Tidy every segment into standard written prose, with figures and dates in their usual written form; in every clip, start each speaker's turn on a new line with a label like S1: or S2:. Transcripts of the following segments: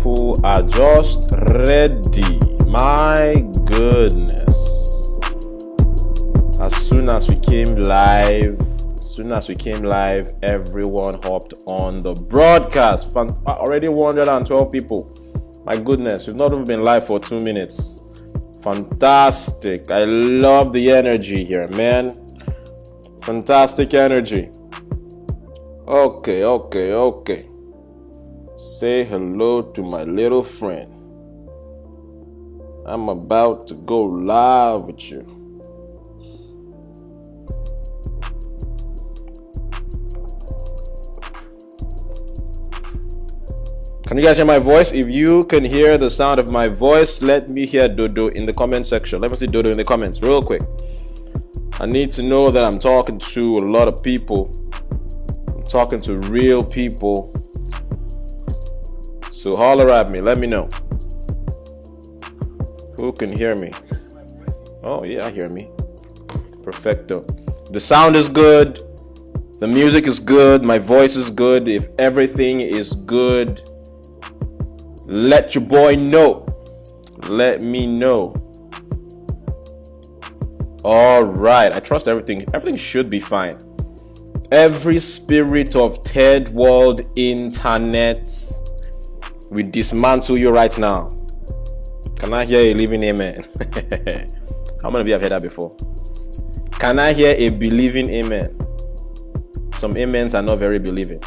S1: people are just ready. My goodness. As soon as we came live, everyone hopped on the broadcast. Already 112 people. My goodness, we've not even been live for 2 minutes. Fantastic. I love the energy here, man. Fantastic energy. Okay. Say hello to my little friend. I'm about to go live with you. Can you guys hear my voice? If you can hear the sound of my voice, let me hear Dodo in the comment section. Let me see Dodo in the comments real quick. I need to know that I'm talking to a lot of people. I'm talking to real people. So holler at me. Let me know. Who can hear me? Oh, yeah, I hear me. Perfecto. The sound is good. The music is good. My voice is good. If everything is good, let your boy know. Let me know. All right. I trust everything. Everything should be fine. Every spirit of third world internet, we dismantle you right now. Can I hear a living amen? How many of you have heard that before? Can I hear a believing amen? Some amens are not very believing.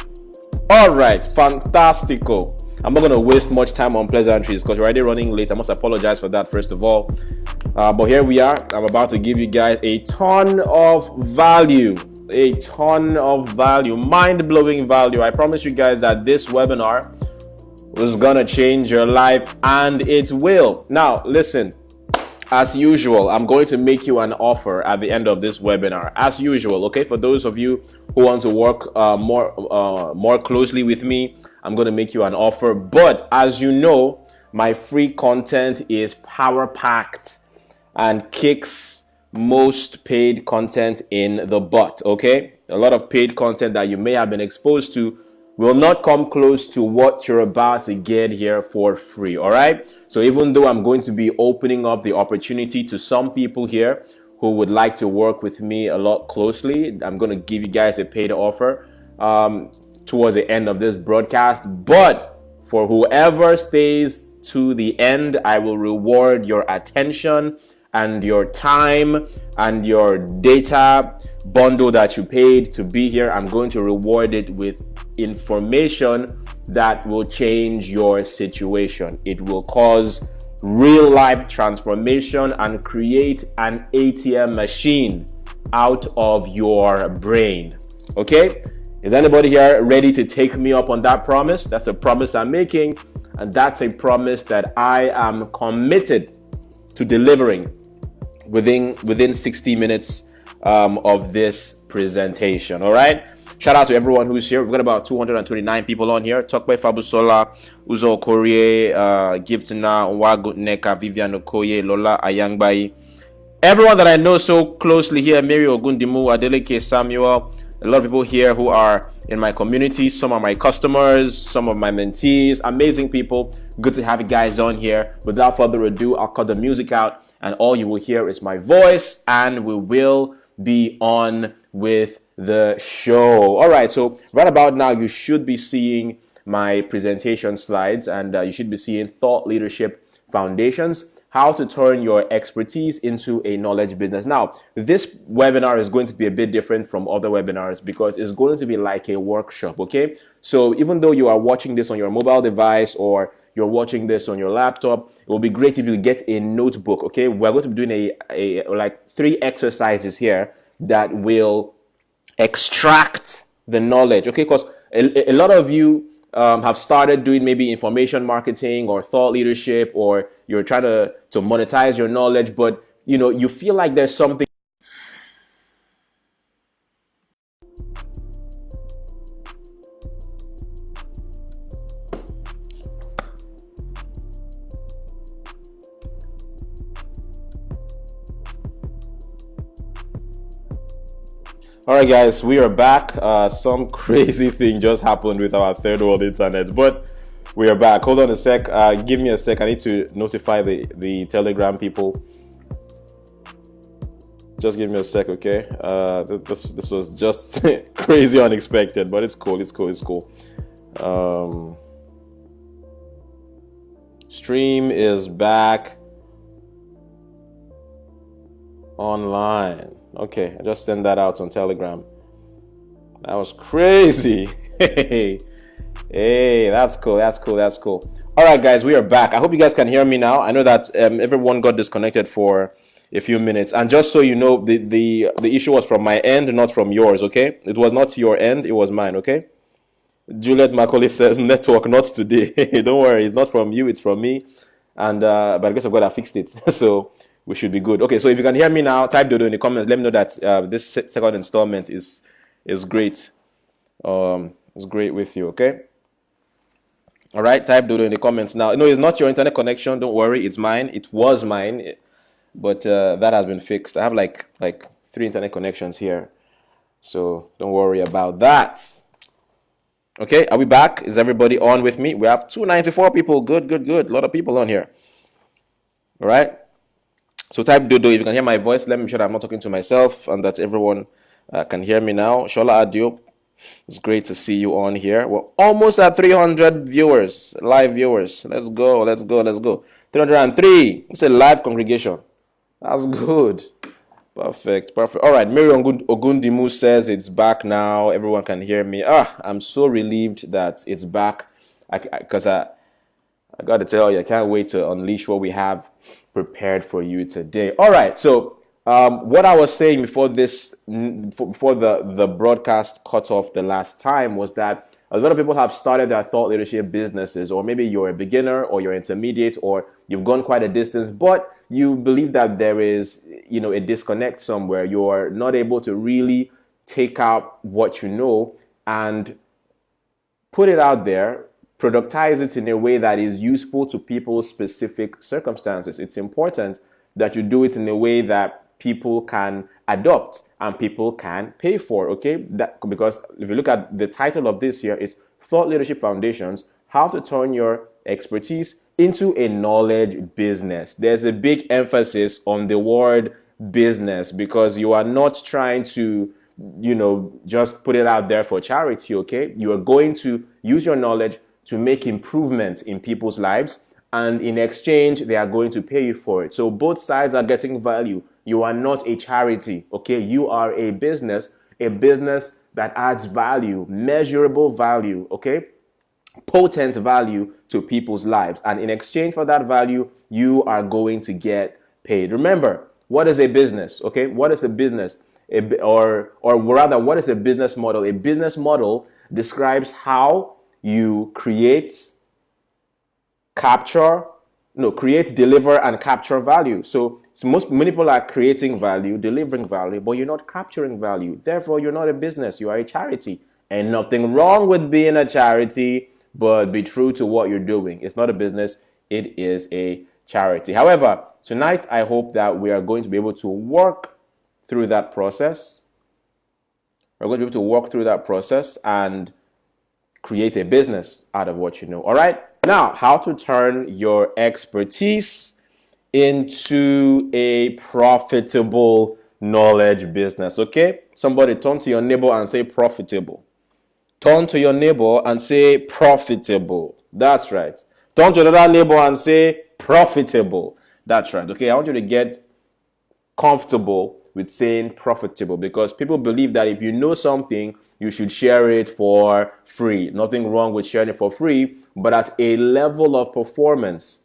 S1: All right. Fantastico. I'm not going to waste much time on pleasantries because we're already running late. I must apologize for that first of all. But here we are. I'm about to give you guys a ton of value. Mind-blowing value. I promise you guys that this webinar is going to change your life, and it will. Now, listen. As usual, I'm going to make you an offer at the end of this webinar. As usual, okay? For those of you who want to work more closely with me, I'm going to make you an offer. But as you know, my free content is power-packed and kicks most paid content in the butt, okay? A lot of paid content that you may have been exposed to will not come close to what you're about to get here for free, all right? So even though I'm going to be opening up the opportunity to some people here who would like to work with me a lot closely, I'm going to give you guys a paid offer towards the end of this broadcast. But for whoever stays to the end, I will reward your attention and your time and your data bundle that you paid to be here. I'm going to reward it with information that will change your situation. It will cause real life transformation and create an ATM machine out of your brain. Okay? Is anybody here ready to take me up on that promise? That's a promise I'm making, and that's a promise that I am committed to delivering within 60 minutes of this presentation. All right? Shout out to everyone who's here. We've got about 229 people on here. Tokwe Fabusola, Uzo Okorie, Giftana, Wagut Neka, Vivian Okoye, Lola Ayangbai. Everyone that I know so closely here, Mary Ogundimu, Adeleke Samuel, a lot of people here who are in my community. Some are my customers, some of my mentees, amazing people. Good to have you guys on here. Without further ado, I'll cut the music out and all you will hear is my voice, and we will be on with the show. All right, so right about now you should be seeing my presentation slides, and you should be seeing Thought Leadership Foundations, how to turn your expertise into a knowledge business. Now, this webinar is going to be a bit different from other webinars because it's going to be like a workshop, okay? So even though you are watching this on your mobile device or you're watching this on your laptop, it will be great if you get a notebook, okay? We're going to be doing a like 3 exercises here that will extract the knowledge, okay? Because a lot of you have started doing maybe information marketing or thought leadership, or you're trying to monetize your knowledge, but you know, you feel like there's something. All right, guys, we are back. Some crazy thing just happened with our third world internet, but We are back. Hold on a sec. Give me a sec. I need to notify the Telegram people. Just give me a sec, okay? This was just crazy unexpected, but it's cool. It's cool. Stream is back online. Okay, I just sent that out on Telegram. That was crazy. Hey, that's cool. All right, guys, we are back. I hope you guys can hear me now. I know that everyone got disconnected for a few minutes, and just so you know, the issue was from my end, not from yours. Okay, it was not your end, it was mine. Okay. Juliet Macaulay says network not today. Don't worry, it's not from you, it's from me, and by the grace of God, I fixed it. So we should be good. Okay, so if you can hear me now, type dodo in the comments. Let me know that this second installment is great. It's great with you. Okay. All right, type dodo in the comments now. No, it's not your internet connection. Don't worry, it's mine. It was mine, but that has been fixed. I have like 3 internet connections here, so don't worry about that. Okay, are we back? Is everybody on with me? We have 294 people. Good. A lot of people on here. All right. So type dodo if you can hear my voice. Let me make sure that I'm not talking to myself and that everyone can hear me now. Shola Adio, it's great to see you on here. We're almost at 300 viewers, live viewers. Let's go. 303. It's a live congregation. That's good. Perfect. All right. Mary Ogundimu says it's back now. Everyone can hear me. I'm so relieved that it's back. Because I got to tell you, I can't wait to unleash what we have prepared for you today. All right. So what I was saying before the broadcast cut off the last time was that a lot of people have started their thought leadership businesses, or maybe you're a beginner or you're intermediate or you've gone quite a distance, but you believe that there is, a disconnect somewhere. You're not able to really take out what you know and put it out there, productize it in a way that is useful to people's specific circumstances. It's important that you do it in a way that people can adopt and people can pay for, okay? Because if you look at the title of this here, is Thought Leadership Foundations, how to turn your expertise into a knowledge business. There's a big emphasis on the word business because you are not trying to, just put it out there for charity, okay? You are going to use your knowledge to make improvement in people's lives, and in exchange, they are going to pay you for it. So both sides are getting value. You are not a charity, okay? You are a business that adds value, measurable value, okay? Potent value to people's lives. And in exchange for that value, you are going to get paid. Remember, what is a business, okay? What is a business? Or rather, what is a business model? A business model describes how you create, deliver, and capture value. So many people are creating value, delivering value, but you're not capturing value. Therefore, you're not a business, you are a charity. And nothing wrong with being a charity, but be true to what you're doing. It's not a business, it is a charity. However, tonight, I hope that we are going to be able to work through that process. We're going to be able to work through that process and create a business out of what you know. All right. Now, how to turn your expertise into a profitable knowledge business. Okay. Somebody turn to your neighbor and say profitable. Turn to your neighbor and say profitable. That's right. Turn to another neighbor and say profitable. That's right. Okay. I want you to get comfortable with saying profitable because people believe that if you know something, you should share it for free. Nothing wrong with sharing it for free, but at a level of performance,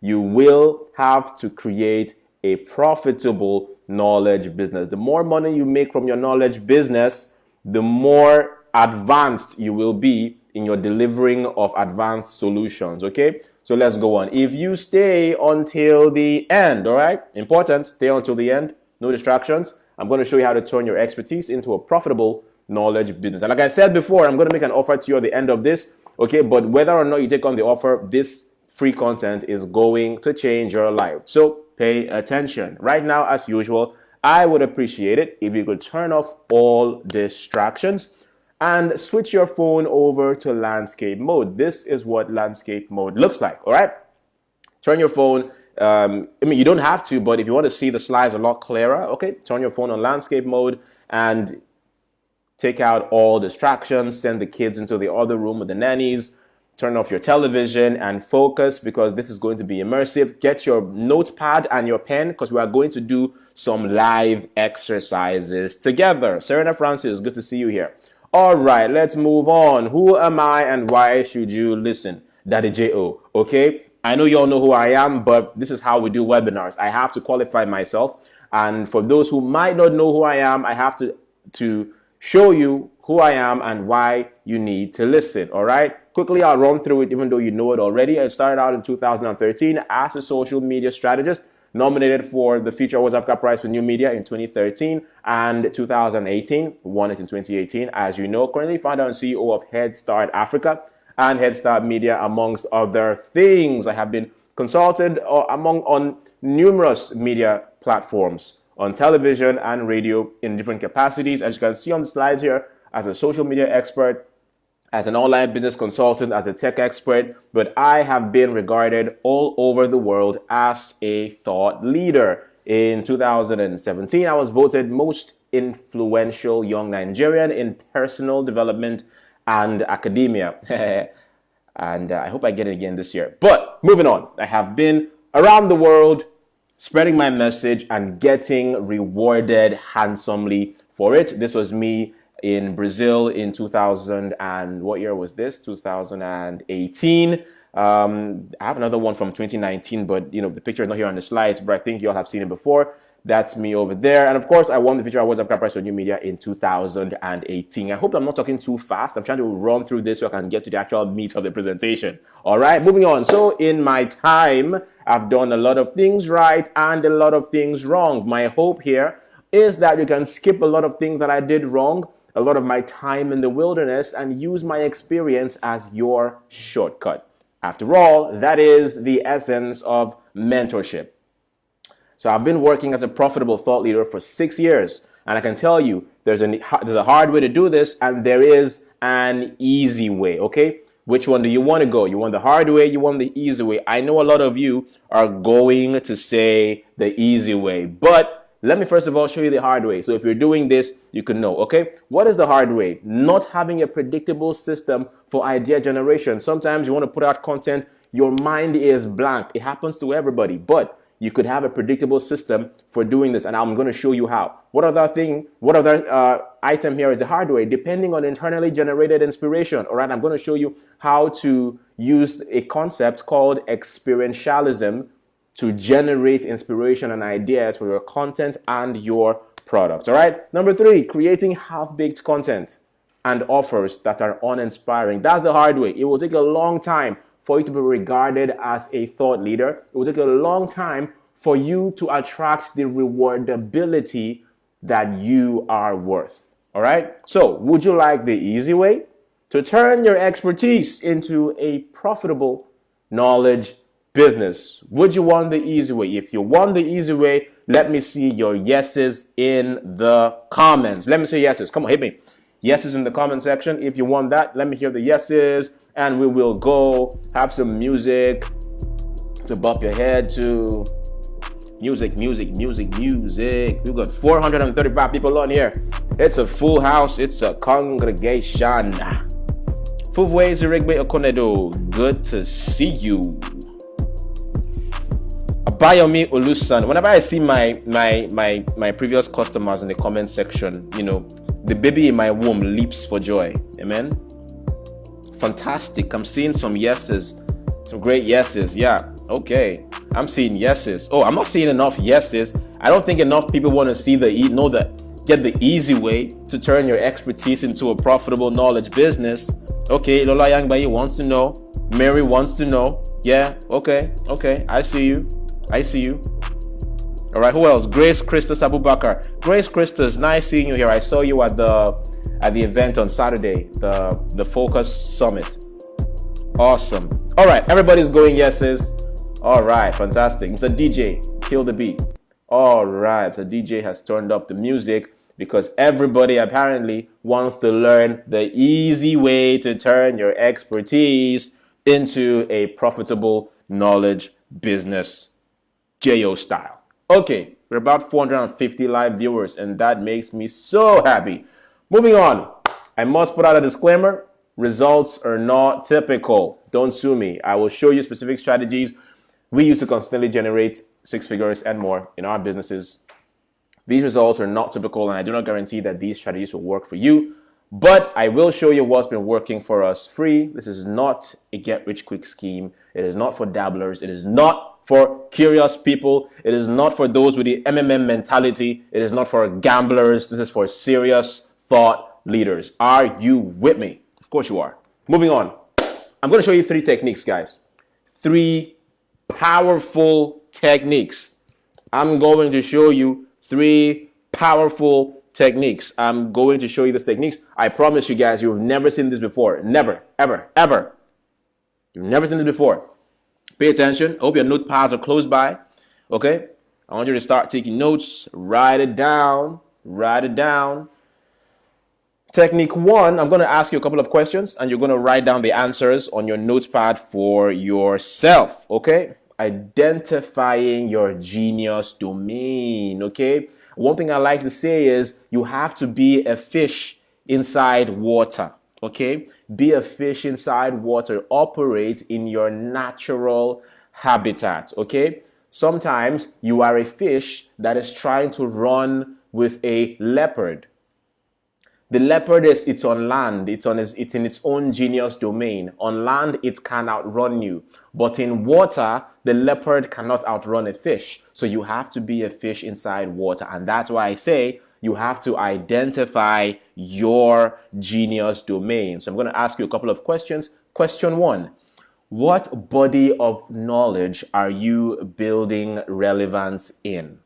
S1: you will have to create a profitable knowledge business. The more money you make from your knowledge business, the more advanced you will be in your delivering of advanced solutions, okay? So let's go on. If you stay until the end, all right? Important, stay until the end, no distractions. I'm going to show you how to turn your expertise into a profitable knowledge business. And like I said before, I'm going to make an offer to you at the end of this, okay? But whether or not you take on the offer, this free content is going to change your life. So pay attention. Right now, as usual, I would appreciate it if you could turn off all distractions and switch your phone over to landscape mode. This is what landscape mode looks like, all right? Turn your phone, you don't have to, but if you want to see the slides a lot clearer, okay, turn your phone on landscape mode and take out all distractions, send the kids into the other room with the nannies, turn off your television and focus because this is going to be immersive. Get your notepad and your pen because we are going to do some live exercises together. Serena Francis, good to see you here. All right, let's move on. Who am I and why should you listen? Daddy J.O., okay? I know you all know who I am, but this is how we do webinars. I have to qualify myself. And for those who might not know who I am, I have to show you who I am and why you need to listen, all right? Quickly, I'll run through it even though you know it already. I started out in 2013 as a social media strategist, nominated for the Future Awards Africa Prize for New Media in 2013 and 2018, won it in 2018. As you know, currently founder and CEO of Head Start Africa and Head Start Media, amongst other things. I have been consulted on numerous media platforms, on television and radio in different capacities. As you can see on the slides here, as a social media expert, as an online business consultant, as a tech expert, but I have been regarded all over the world as a thought leader. In 2017, I was voted most influential young Nigerian in personal development and academia. And I hope I get it again this year. But moving on, I have been around the world spreading my message and getting rewarded handsomely for it. This was me in Brazil in 2000 and what year was this? 2018. I have another one from 2019, but the picture is not here on the slides, but I think you all have seen it before. That's me over there. And of course, I won the Future Awards Africa Prize for New Media in 2018. I hope I'm not talking too fast. I'm trying to run through this so I can get to the actual meat of the presentation. All right, moving on. So in my time, I've done a lot of things right and a lot of things wrong. My hope here is that you can skip a lot of things that I did wrong, a lot of my time in the wilderness, and use my experience as your shortcut. After all, that is the essence of mentorship. So I've been working as a profitable thought leader for 6 years, and I can tell you there's a hard way to do this, and there is an easy way, okay? Which one do you want to go? You want the hard way, you want the easy way. I know a lot of you are going to say the easy way, but let me first of all show you the hard way. So if you're doing this, you can know, okay? What is the hard way? Not having a predictable system for idea generation. Sometimes you want to put out content, your mind is blank. It happens to everybody, but you could have a predictable system for doing this, and I'm going to show you how. What other item here is the hard way? Depending on internally generated inspiration. All right, I'm going to show you how to use a concept called experientialism to generate inspiration and ideas for your content and your products. All right. Number 3, creating half-baked content and offers that are uninspiring. That's the hard way. It will take a long time for you to be regarded as a thought leader. It will take a long time for you to attract the rewardability that you are worth. All right. So would you like the easy way? To turn your expertise into a profitable knowledge business. Would you want the easy way? If you want the easy way, let me see your yeses in the comments. Let me see yeses. Come on, hit me. Yeses in the comment section. If you want that, let me hear the yeses. And we will go have some music to bump your head to. Music. We've got 435 people on here. It's a full house. It's a congregation. Fuvwe Zirigbe Okonedo. Good to see you. Abayomi Olusan. Whenever I see my previous customers in the comment section, the baby in my womb leaps for joy. Amen. Fantastic. I'm seeing some yeses. Some great yeses. Yeah. Okay. I'm seeing yeses. Oh, I'm not seeing enough yeses. I don't think enough people want to see get the easy way to turn your expertise into a profitable knowledge business. Okay. Lola Yangbayi wants to know. Mary wants to know. Yeah. Okay. I see you. All right. Who else? Grace Christus Abubakar. Grace Christus, nice seeing you here. I saw you at the event on Saturday, the Focus Summit. Awesome. All right, everybody's going yeses. All right, fantastic. Mr. DJ, kill the beat. All right, the DJ has turned off the music. because everybody apparently wants to learn the easy way to turn your expertise into a profitable knowledge business, JO style. Okay, we're about 450 live viewers, and that makes me so happy. Moving on, I must put out a disclaimer. Results are not typical. Don't sue me. I will show you specific strategies we use to consistently generate six figures and more in our businesses. These results are not typical, and I do not guarantee that these strategies will work for you, but I will show you what's been working for us free. This is not a get-rich-quick scheme. It is not for dabblers. It is not for curious people. It is not for those with the MMM mentality. It is not for gamblers. This is for serious thought leaders. Are you with me? Of course you are. Moving on. I'm going to show you three techniques, guys. Three powerful techniques. I'm going to show you three powerful techniques. I'm going to show you these techniques. I promise you guys, you've never seen this before. Never, ever, ever. You've never seen this before. Pay attention. I hope your notepads are close by. Okay? I want you to start taking notes. Write it down. Write it down. Technique one, I'm going to ask you a couple of questions and you're going to write down the answers on your notepad for yourself, okay? Identifying your genius domain, okay? One thing I like to say is you have to be a fish inside water, okay? Be a fish inside water. Operate in your natural habitat, okay? Sometimes you are a fish that is trying to run with a leopard. The leopard it's on land. It's in its own genius domain. On land, it can outrun you. But in water, the leopard cannot outrun a fish. So you have to be a fish inside water. And that's why I say you have to identify your genius domain. So I'm going to ask you a couple of questions. Question one, what body of knowledge are you building relevance in?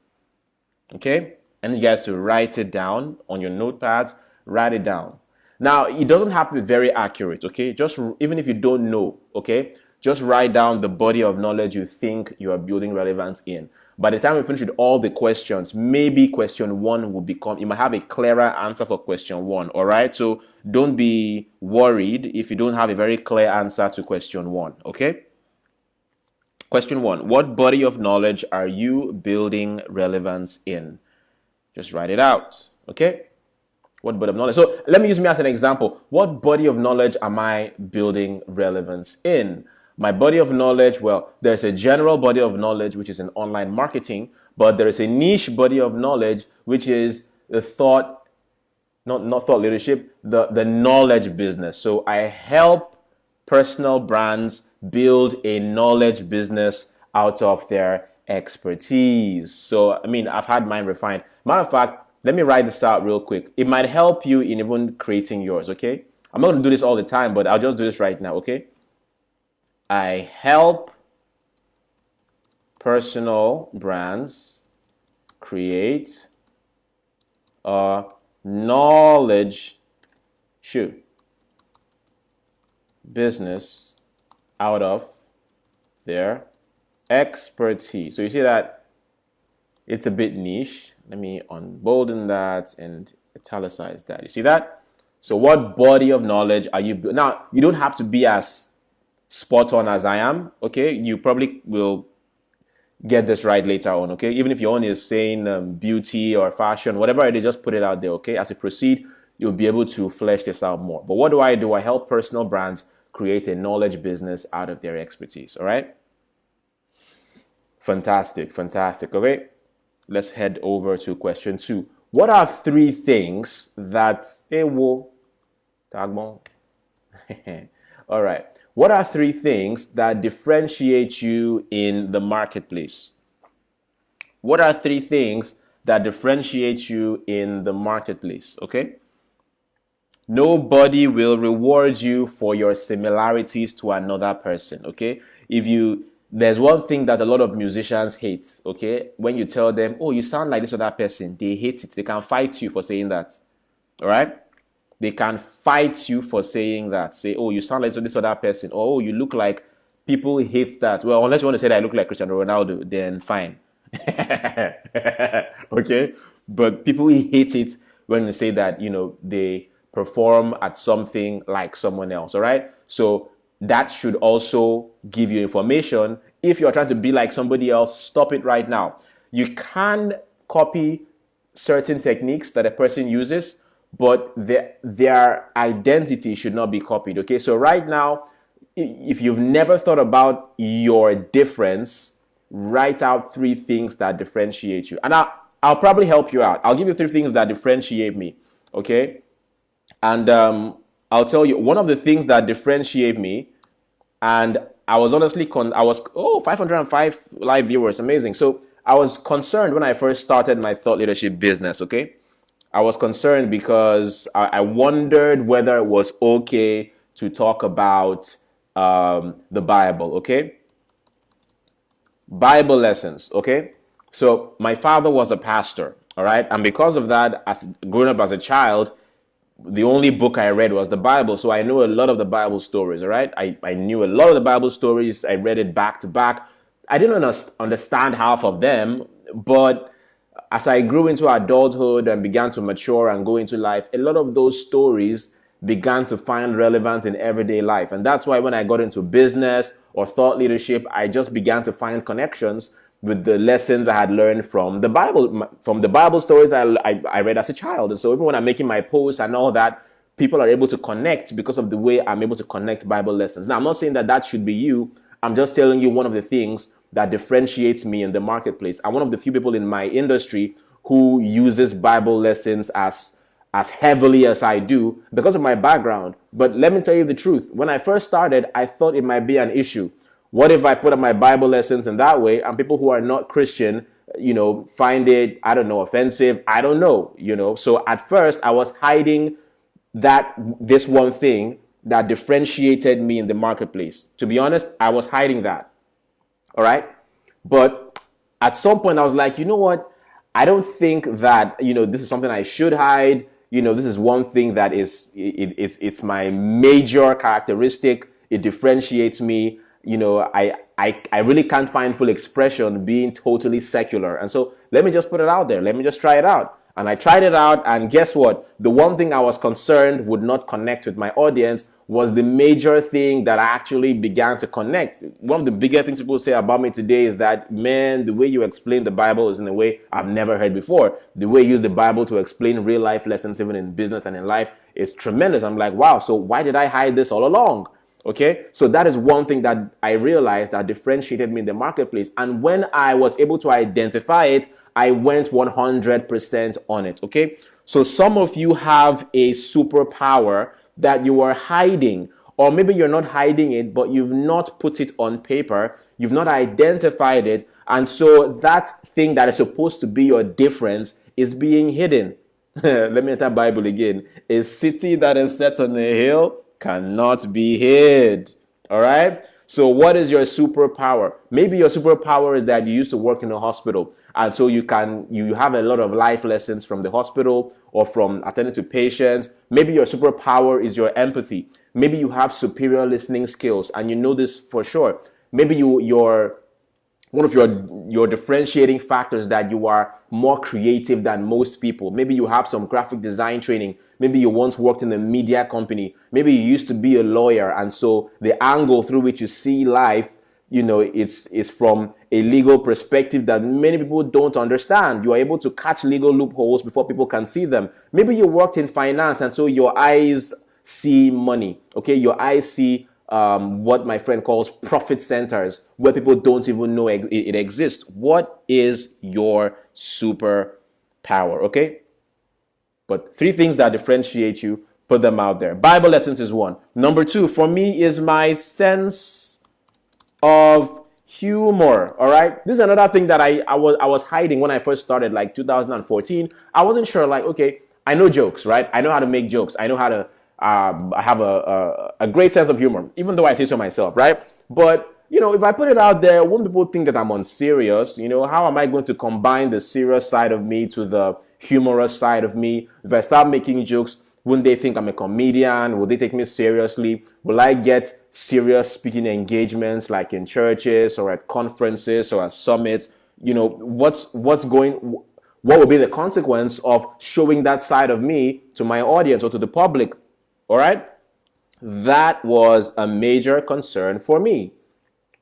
S1: Okay? And you guys to write it down on your notepads. Write it down. Now, it doesn't have to be very accurate, okay? Just even if you don't know, okay? Just write down the body of knowledge you think you are building relevance in. By the time we finish with all the questions, maybe question one will become, you might have a clearer answer for question one, all right? So don't be worried if you don't have a very clear answer to question one, okay? Question one, what body of knowledge are you building relevance in? Just write it out, okay? What body of knowledge? So let me use me as an example. What body of knowledge am I building relevance in? My body of knowledge, well, there's a general body of knowledge, which is in online marketing, but there is a niche body of knowledge, which is the thought, not thought leadership, the knowledge business. So I help personal brands build a knowledge business out of their expertise. So, I mean, I've had mine refined. Matter of fact, let me write this out real quick. It might help you in even creating yours, okay? I'm not going to do this all the time, but I'll just do this right now, okay? I help personal brands create a knowledge business out of their expertise. So you see that it's a bit niche. Let me unbolden that and italicize that. You see that? So what body of knowledge are you building? Now, you don't have to be as spot on as I am, okay? You probably will get this right later on, okay? Even if your own is saying beauty or fashion, whatever it is, just put it out there, okay? As you proceed, you'll be able to flesh this out more. But what do? I help personal brands create a knowledge business out of their expertise, all right? Fantastic, fantastic, okay? Let's head over to question two. What are three things that all right. What are three things that differentiate you in the marketplace? What are three things that differentiate you in the marketplace? Okay. Nobody will reward you for your similarities to another person. Okay. There's one thing that a lot of musicians hate, okay? When you tell them, oh, you sound like this other person, they hate it. They can fight you for saying that, all right? They can fight you for saying that. Say, oh, you sound like this other person. Oh, you look like, people hate that. Well, unless you want to say that I look like Cristiano Ronaldo, then fine. Okay? But people hate it we're going to say that, they perform at something like someone else. All right. So that should also give you information. If you're trying to be like somebody else, stop it right now. You can copy certain techniques that a person uses, but their identity should not be copied. Okay. So right now, if you've never thought about your difference, write out 3 things that differentiate you. And I'll probably help you out. I'll give you 3 things that differentiate me. Okay. And I'll tell you one of the things that differentiate me. And I was honestly, 505 live viewers. Amazing. So I was concerned when I first started my thought leadership business. Okay. I was concerned because I wondered whether it was okay to talk about the Bible. Okay. Bible lessons. Okay. So my father was a pastor. All right. And because of that, as growing up as a child, the only book I read was the Bible. So I know a lot of the Bible stories. All right. I knew a lot of the Bible stories. I read it back to back. I didn't understand half of them, but as I grew into adulthood and began to mature and go into life, a lot of those stories began to find relevance in everyday life. And that's why when I got into business or thought leadership, I just began to find connections with the lessons I had learned from the Bible stories I read as a child. And so even when I'm making my posts and all that, people are able to connect because of the way I'm able to connect Bible lessons. Now, I'm not saying that that should be you. I'm just telling you one of the things that differentiates me in the marketplace. I'm one of the few people in my industry who uses Bible lessons as heavily as I do because of my background. But let me tell you the truth. When I first started, I thought it might be an issue. What if I put up my Bible lessons in that way and people who are not Christian, find it, I don't know, offensive? I don't know, So at first I was hiding this one thing that differentiated me in the marketplace. To be honest, I was hiding that. All right. But at some point I was like, you know what? I don't think that, this is something I should hide. This is one thing that it's my major characteristic. It differentiates me. I really can't find full expression being totally secular. And so let me just put it out there. Let me just try it out. And I tried it out. And guess what? The one thing I was concerned would not connect with my audience was the major thing that I actually began to connect. One of the bigger things people say about me today is that, man, the way you explain the Bible is in a way I've never heard before. The way you use the Bible to explain real life lessons, even in business and in life, is tremendous. I'm like, wow, so why did I hide this all along? Okay, so that is one thing that I realized that differentiated me in the marketplace. And when I was able to identify it, I went 100% on it. Okay, so some of you have a superpower that you are hiding, or maybe you're not hiding it, but you've not put it on paper, you've not identified it, and so that thing that is supposed to be your difference is being hidden. Let me enter Bible again. A city that is set on a hill cannot be hid. All right. So what is your superpower? Maybe your superpower is that you used to work in a hospital. And so you have a lot of life lessons from the hospital or from attending to patients. Maybe your superpower is your empathy. Maybe you have superior listening skills and you know this for sure. Maybe one of your differentiating factors that you are more creative than most people. Maybe you have some graphic design training. Maybe you once worked in a media company. Maybe you used to be a lawyer. And so the angle through which you see life, it's from a legal perspective that many people don't understand. You are able to catch legal loopholes before people can see them. Maybe you worked in finance and so your eyes see money. Okay, your eyes see what my friend calls profit centers, where people don't even know it exists. What is your superpower? Okay, but 3 things that differentiate you, put them out there. Bible lessons is one. Number 2 for me is my sense of humor. All right, this is another thing that I was hiding when I first started, like 2014. I wasn't sure, like, okay, I know jokes, right? I know how to make jokes. I know how to I have a great sense of humor, even though I say so myself, right? But if I put it out there, won't people think that I'm unserious? How am I going to combine the serious side of me to the humorous side of me? If I start making jokes, wouldn't they think I'm a comedian? Will they take me seriously? Will I get serious speaking engagements like in churches or at conferences or at summits? What would be the consequence of showing that side of me to my audience or to the public? All right. That was a major concern for me.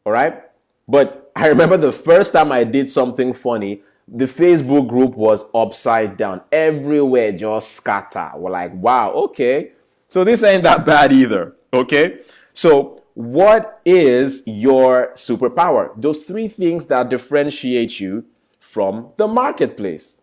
S1: All right. But I remember the first time I did something funny, the Facebook group was upside down. Everywhere just scatter. We're like, wow, okay. So this ain't that bad either. Okay. So what is your superpower? Those three things that differentiate you from the marketplace.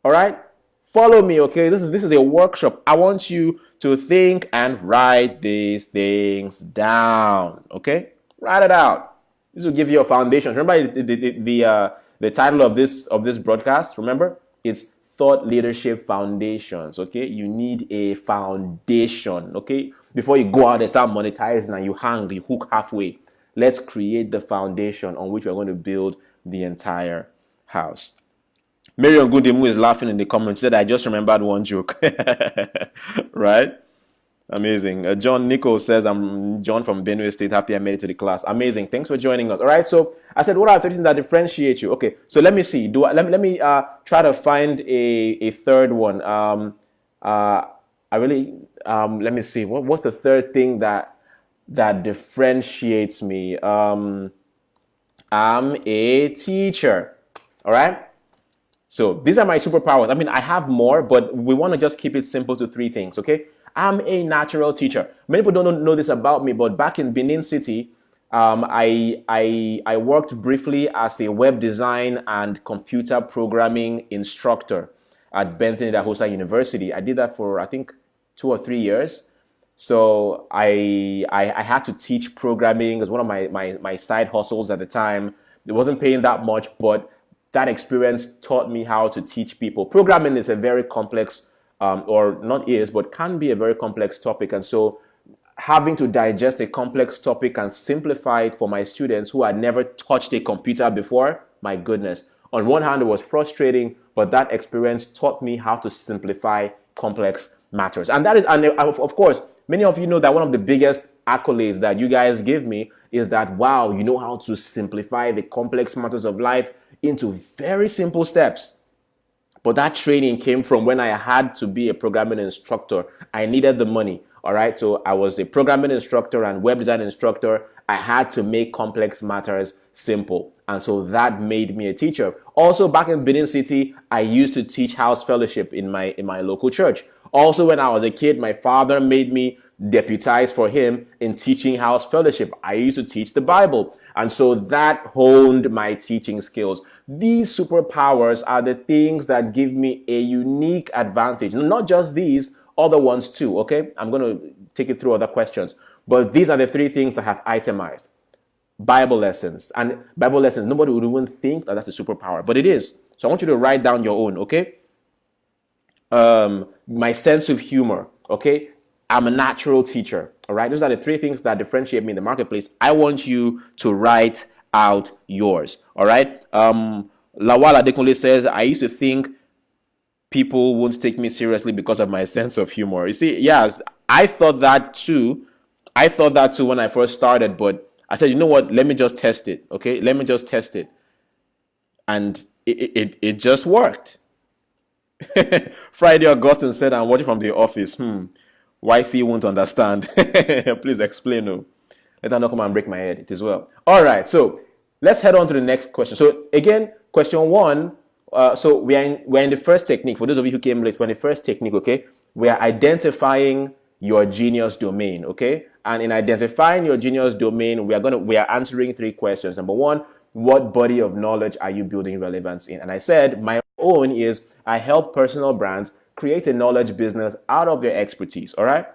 S1: All right. Follow me, okay? This is a workshop. I want you to think and write these things down, okay? Write it out. This will give you a foundation. Remember the title of this broadcast? Remember, it's Thought Leadership Foundations. Okay, you need a foundation. Okay, before you go out and start monetizing and you hook halfway. Let's create the foundation on which we're going to build the entire house. Marion Goodemu is laughing in the comments. Said, I just remembered one joke. Right? Amazing. John Nichols says, I'm John from Benue State. Happy I made it to the class. Amazing. Thanks for joining us. All right. So I said, what are the things that differentiate you? Okay. So let me see. Let me try to find a third one. Let me see. What's the third thing that differentiates me? I'm a teacher. All right. So these are my superpowers. I mean, I have more, but we want to just keep it simple to three things. Okay. I'm a natural teacher. Many people don't know this about me, but back in Benin City, I worked briefly as a web design and computer programming instructor at Benton Idahosa University. I did that for, I think, 2 or 3 years. So I had to teach programming. It was one of my side hustles at the time. It wasn't paying that much, but that experience taught me how to teach people. Programming is a very complex or not is, but can be a very complex topic. And so having to digest a complex topic and simplify it for my students who had never touched a computer before, my goodness. On one hand, it was frustrating, but that experience taught me how to simplify complex matters. And that is, and of course, many of you know that one of the biggest accolades that you guys give me is that, wow, you know how to simplify the complex matters of life into very simple steps. But that training came from when I had to be a programming instructor. I needed the money, all right? So I was a programming instructor and web design instructor. I had to make complex matters simple. And so that made me a teacher. Also, back in Benin City, I used to teach house fellowship in my local church. Also, when I was a kid, my father made me deputize for him in teaching house fellowship. I used to teach the Bible. And so that honed my teaching skills. These superpowers are the things that give me a unique advantage. Not just these, other ones too, okay? I'm going to take you through other questions. But these are the three things that have itemized. Bible lessons. And Bible lessons, nobody would even think that that's a superpower, but it is. So I want you to write down your own, okay? My sense of humor, okay? I'm a natural teacher, all right? Those are the three things that differentiate me in the marketplace. I want you to write out yours, all right? Lawal Adekunle says, I used to think people won't take me seriously because of my sense of humor. You see, yes, I thought that too. I thought that too when I first started, but I said, you know what? Let me just test it, okay? Let me just test it. And it just worked. Friday Augustine said, I'm watching from the office. Wifey won't understand. Please explain. No. Let her not come and break my head. It is well. All right. So let's head on to the next question. So again, question one. So we're in the first technique. For those of you who came late, we're in the first technique. Okay. We are identifying your genius domain. Okay. And in identifying your genius domain, we are answering three questions. Number one, what body of knowledge are you building relevance in? And I said my own is I help personal brands create a knowledge business out of their expertise, all right?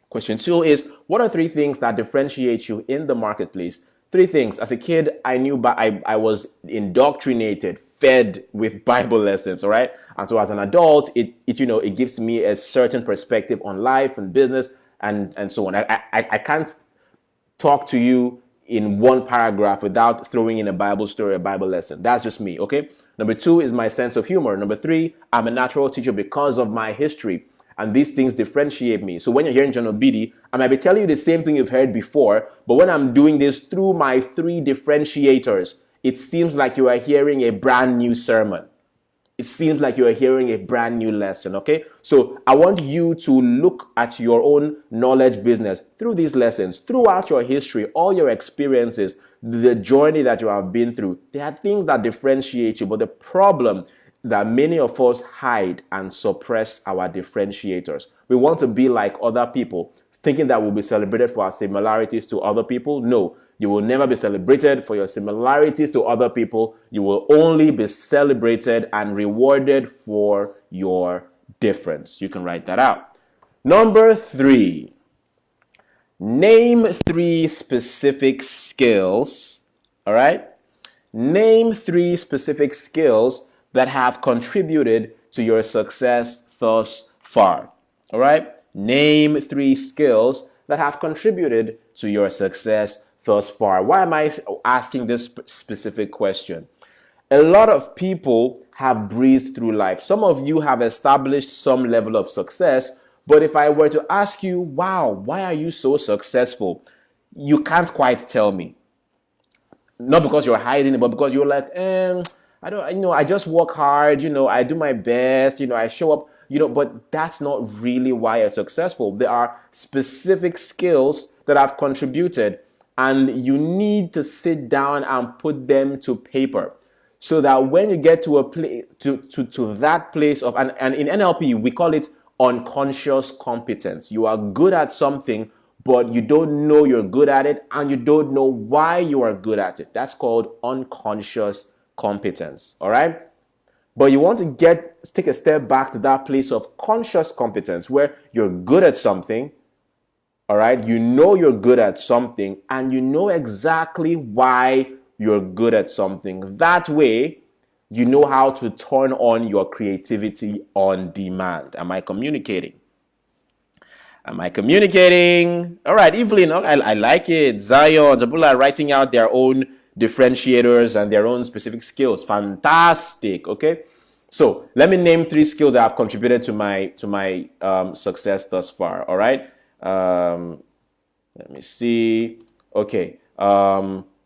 S1: Question two is, what are three things that differentiate you in the marketplace? Three things. As a kid, I knew, but I was indoctrinated, fed with Bible lessons, all right? And so as an adult, it gives me a certain perspective on life and business and so on. I can't talk to you in one paragraph without throwing in a Bible story, a Bible lesson. That's just me, okay? Number two is my sense of humor. Number three, I'm a natural teacher because of my history. And these things differentiate me. So when you're hearing John Obidi, I might be telling you the same thing you've heard before, but when I'm doing this through my three differentiators, it seems like you are hearing a brand new sermon. it seems like you're hearing a brand new lesson, okay? So I want you to look at your own knowledge business through these lessons, throughout your history, all your experiences, the journey that you have been through. There are things that differentiate you, but the problem that many of us hide and suppress our differentiators. We want to be like other people, thinking that we'll be celebrated for our similarities to other people. No, you will never be celebrated for your similarities to other people. You will only be celebrated and rewarded for your difference. You can write that out. Number 3, name 3 specific skills. All right? Name 3 specific skills that have contributed to your success thus far. All right? Name 3 skills that have contributed to your success thus far. Why am I asking this specific question? A lot of people have breezed through life. Some of you have established some level of success, but if I were to ask you, wow, why are you so successful? You can't quite tell me. Not because you're hiding it, but because you're like, I don't, I just work hard, I do my best, I show up, but that's not really why you're successful. There are specific skills that have contributed, and you need to sit down and put them to paper so that when you get to a place, to that place of, and in NLP, we call it unconscious competence. You are good at something, but you don't know you're good at it, and you don't know why you are good at it. That's called unconscious competence. All right? But you want to take a step back to that place of conscious competence where you're good at something. All right? You know you're good at something, and you know exactly why you're good at something. That way, you know how to turn on your creativity on demand. Am I communicating? Am I communicating? All right, Evelyn, I like it. Zion, people are writing out their own differentiators and their own specific skills. Fantastic. Okay, so let me name 3 skills that have contributed to my success thus far. All right, let me see. Okay,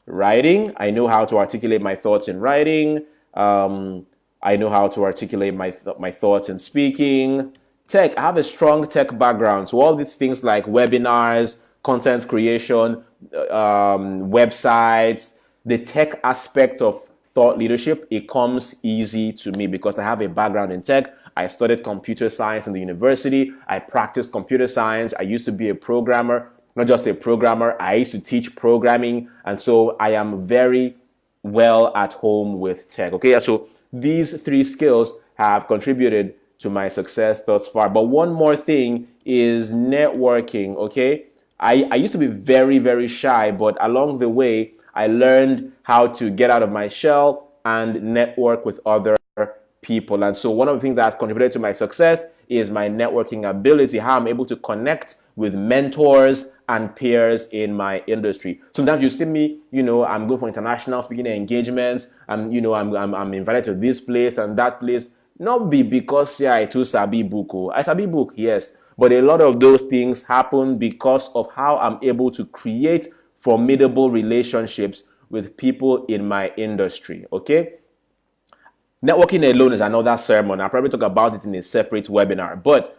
S1: writing. I know how to articulate my thoughts in writing. I know how to articulate my thoughts in speaking. Tech, I have a strong tech background. So all these things like webinars, content creation, websites, the tech aspect of thought leadership, it comes easy to me because I have a background in tech. I studied computer science in the university. I practiced computer science. I used to be a programmer, not just a programmer. I used to teach programming. And so I am very well at home with tech. Okay, so these 3 skills have contributed to my success thus far. But one more thing is networking. Okay, I used to be very, very shy, but along the way, I learned how to get out of my shell and network with other people. And so one of the things that has contributed to my success is my networking ability, how I'm able to connect with mentors and peers in my industry. Sometimes you see me, I'm going for international speaking engagements, and I'm invited to this place and that place. Not because I too sabi book. I sabi book, yes, but a lot of those things happen because of how I'm able to create formidable relationships with people in my industry. Okay. Networking alone is another sermon. I'll probably talk about it in a separate webinar. But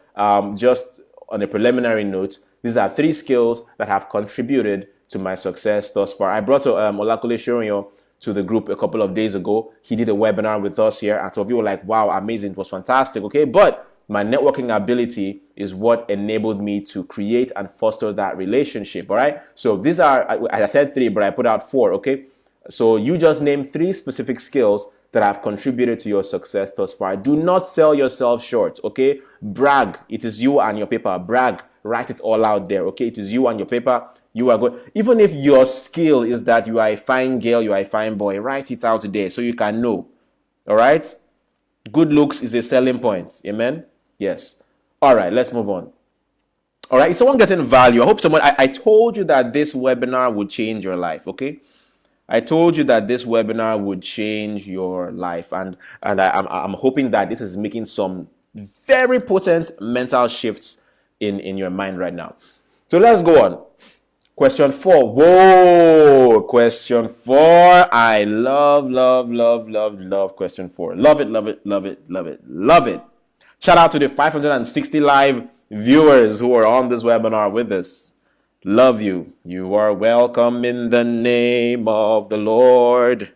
S1: just on a preliminary note, these are 3 skills that have contributed to my success thus far. I brought Olakule Shorinyo to the group a couple of days ago. He did a webinar with us here, and some of you were like, wow, amazing, it was fantastic. Okay, but my networking ability is what enabled me to create and foster that relationship. All right, so these are, as I said 3, but I put out 4. Okay, so you just name 3 specific skills that have contributed to your success thus far. Do not sell yourself short. Okay, brag. It is you and your paper. Brag. Write it all out there. Okay, it is you and your paper. You are good. Even if your skill is that you are a fine girl, you are a fine boy, write it out there so you can know. All right, good looks is a selling point. Amen. Yes. All right, let's move on. All right, is someone getting value? I hope someone. I told you that this webinar would change your life. Okay, I told you that this webinar would change your life, and I'm hoping that this is making some very potent mental shifts in your mind right now. So let's go on. Question 4. Whoa! Question 4. I love question 4. Love it, love it, love it, love it, love it. Shout out to the 560 live viewers who are on this webinar with us. Love you. You are welcome in the name of the Lord.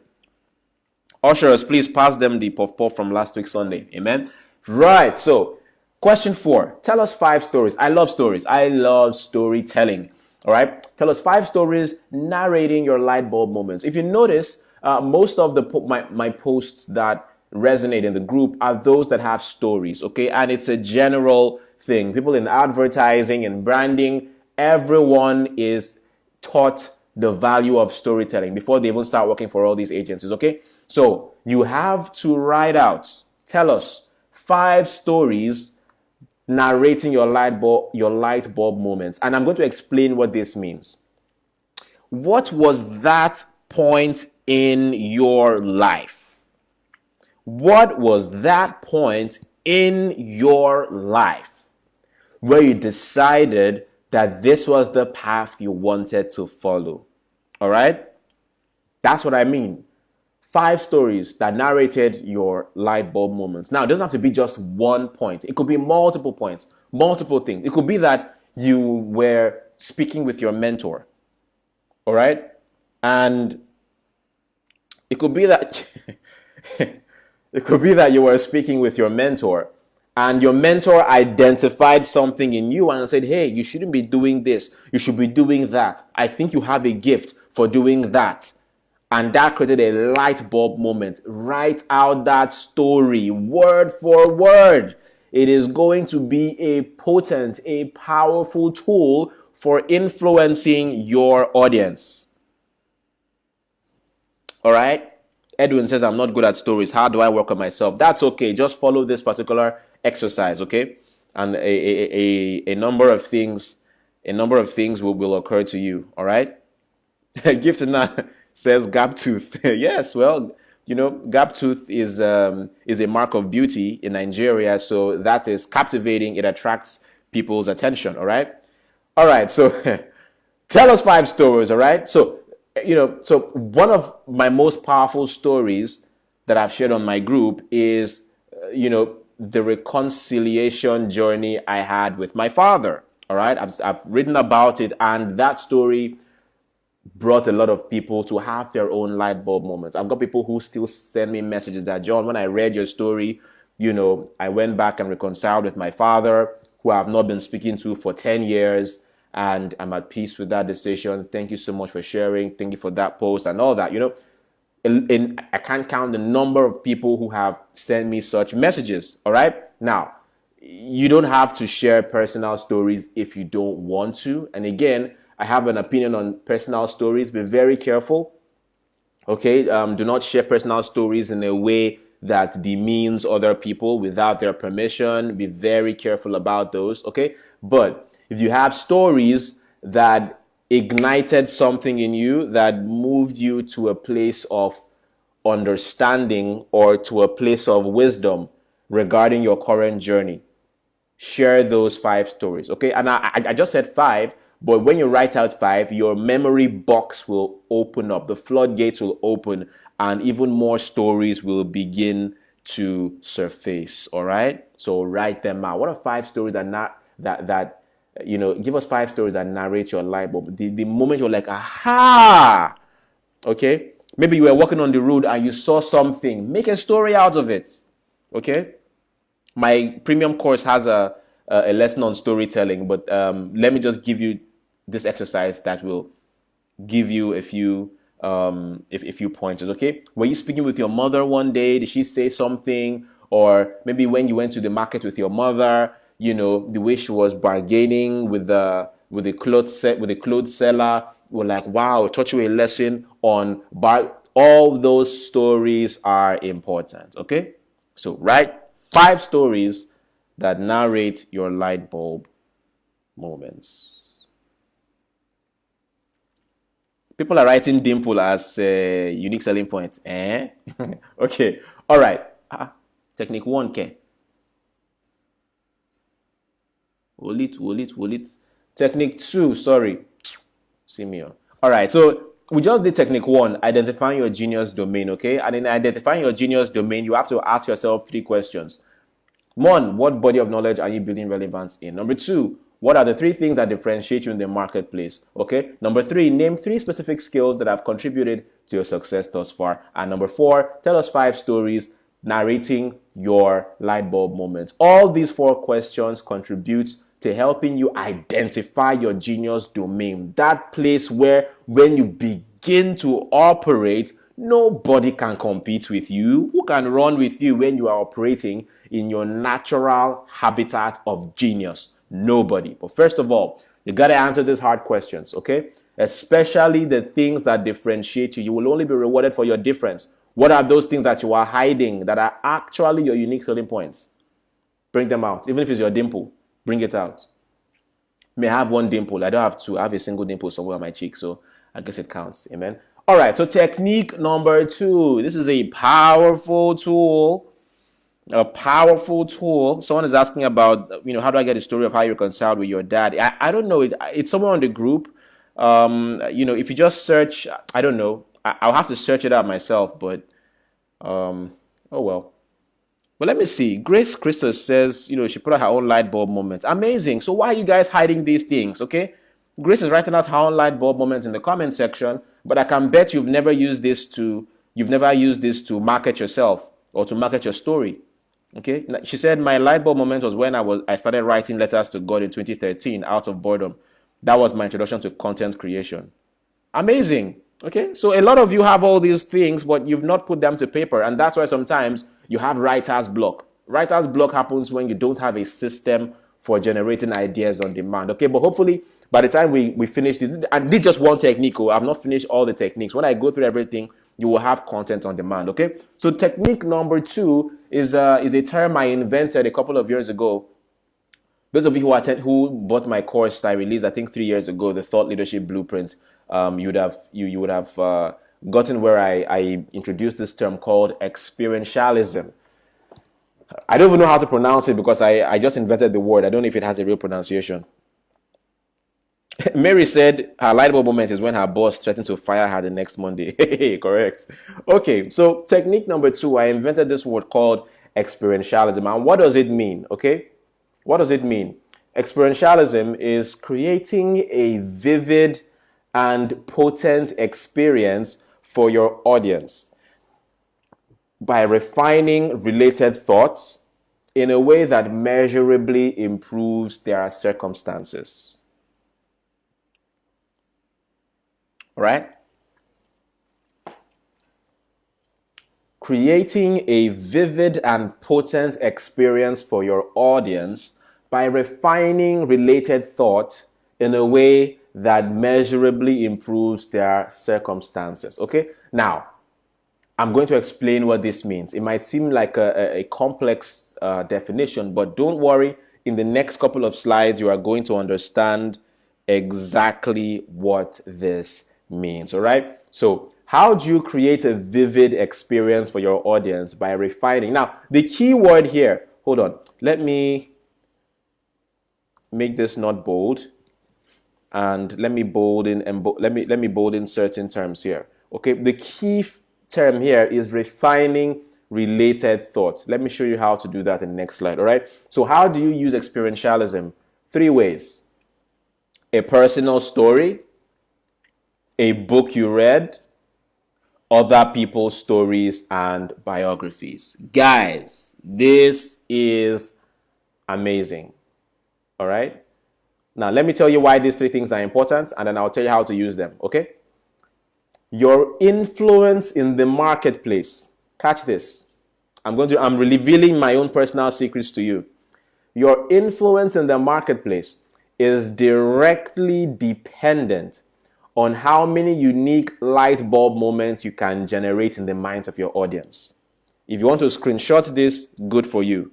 S1: Ushers, please pass them the puff puff from last week Sunday. Amen. Right. So, question 4. Tell us 5 stories. I love stories. I love storytelling. All right. Tell us 5 stories narrating your light bulb moments. If you notice, most of my posts that resonate in the group are those that have stories. Okay. And it's a general thing. People in advertising and branding, everyone is taught the value of storytelling before they even start working for all these agencies. Okay. So you have to write out, tell us 5 stories narrating your light bulb moments. And I'm going to explain what this means. What was that point in your life? What was that point in your life where you decided that this was the path you wanted to follow? All right? That's what I mean. 5 stories that narrated your light bulb moments. Now, it doesn't have to be just one point. It could be multiple points, multiple things. It could be that you were speaking with your mentor, all right? And it could be that you were speaking with your mentor, and your mentor identified something in you and said, hey, you shouldn't be doing this. You should be doing that. I think you have a gift for doing that. And that created a light bulb moment. Write out that story word for word. It is going to be a potent, a powerful tool for influencing your audience. All right? Edwin says, I'm not good at stories. How do I work on myself? That's okay. Just follow this particular exercise, okay? And a number of things will occur to you. All right? Gift says gap tooth. Yes, well, gap tooth is a mark of beauty in Nigeria, so that is captivating. It attracts people's attention. All right. So tell us 5 stories. All right. So so one of my most powerful stories that I've shared on my group is the reconciliation journey I had with my father. All right. I've written about it, and that story brought a lot of people to have their own light bulb moments. I've got people who still send me messages that, John, when I read your story, I went back and reconciled with my father, who I have not been speaking to for 10 years, and I'm at peace with that decision. Thank you so much for sharing. Thank you for that post and all that. I can't count the number of people who have sent me such messages. All right. Now, you don't have to share personal stories if you don't want to. And again, I have an opinion on personal stories. Be very careful. Okay. Do not share personal stories in a way that demeans other people without their permission. Be very careful about those. Okay. But if you have stories that ignited something in you, that moved you to a place of understanding or to a place of wisdom regarding your current journey, share those 5 stories. Okay. And I just said 5. But when you write out 5, your memory box will open up, the floodgates will open, and even more stories will begin to surface. All right. So write them out. What are 5 stories give us 5 stories that narrate your life. The moment you're like, aha. Okay. Maybe you were walking on the road and you saw something. Make a story out of it. Okay. My premium course has a lesson on storytelling, but let me just give you this exercise that will give you a few pointers. Okay, were you speaking with your mother one day? Did she say something? Or maybe when you went to the market with your mother, the way she was bargaining with the clothes seller, you were like, wow, taught you a lesson on all those stories are important. Okay, so write 5 stories that narrate your light bulb moments. People are writing dimple as a unique selling point. Okay. All right. Technique 1, K. Will it. Technique 2, sorry. Simeo. All right, so we just did technique one, identifying your genius domain, okay? And in identifying your genius domain, you have to ask yourself 3 questions. 1, what body of knowledge are you building relevance in? Number 2, what are the 3 things that differentiate you in the marketplace? Okay. Number 3, name 3 specific skills that have contributed to your success thus far. And number 4, tell us 5 stories narrating your light bulb moments. All these 4 questions contribute to helping you identify your genius domain. That place where when you begin to operate, nobody can compete with you. Who can run with you when you are operating in your natural habitat of genius? Nobody. But first of all, you got to answer these hard questions, okay? Especially the things that differentiate you. You will only be rewarded for your difference. What are those things that you are hiding that are actually your unique selling points? Bring them out. Even if it's your dimple, bring it out. I may have 1 dimple. I don't have 2. I have a single dimple somewhere on my cheek, so I guess it counts. Amen. All right, so technique number 2. This is a powerful tool. A powerful tool. Someone is asking about, how do I get a story of how you reconciled with your dad? I don't know. It's somewhere on the group. If you just search, I don't know. I'll have to search it out myself, but oh well. But let me see. Grace Christus says, she put out her own light bulb moments. Amazing. So why are you guys hiding these things? Okay. Grace is writing out her own light bulb moments in the comment section, but I can bet you've never used this to market yourself or to market your story. Okay. She said, my light bulb moment was when I started writing letters to God in 2013 out of boredom. That was my introduction to content creation. Amazing. Okay. So a lot of you have all these things, but you've not put them to paper. And that's why sometimes you have writer's block. Writer's block happens when you don't have a system for generating ideas on demand. Okay. But hopefully by the time we finish this, and this is just one technique. I've not finished all the techniques. When I go through everything, you will have content on demand. Okay. So technique number 2 is a term I invented a couple of years ago. Those of you who bought my course I released, I think 3 years ago, the Thought Leadership Blueprint, you would have gotten where I introduced this term called experientialism. I don't even know how to pronounce it because I just invented the word. I don't know if it has a real pronunciation. Mary said her light bulb moment is when her boss threatened to fire her the next Monday. Correct. Okay, so technique number 2, I invented this word called experientialism. And what does it mean? Okay, what does it mean? Experientialism is creating a vivid and potent experience for your audience by refining related thoughts in a way that measurably improves their circumstances. All right? Creating a vivid and potent experience for your audience by refining related thought in a way that measurably improves their circumstances. Okay? Now, I'm going to explain what this means. It might seem like a complex definition, but don't worry. In the next couple of slides, you are going to understand exactly what this means. All right? So, how do you create a vivid experience for your audience? By refining. Now, the key word here, hold on. Let me make this not bold. And let me bold in let me bold in certain terms here. Okay? The key term here is refining related thoughts. Let me show you how to do that in the next slide. All right? So, how do you use experientialism? 3 ways. A personal story, a book you read, other people's stories and biographies. Guys, this is amazing. All right? Now, let me tell you why these 3 things are important, and then I'll tell you how to use them, okay? Your influence in the marketplace. Catch this. I'm revealing my own personal secrets to you. Your influence in the marketplace is directly dependent on how many unique light bulb moments you can generate in the minds of your audience. If you want to screenshot this, good for you.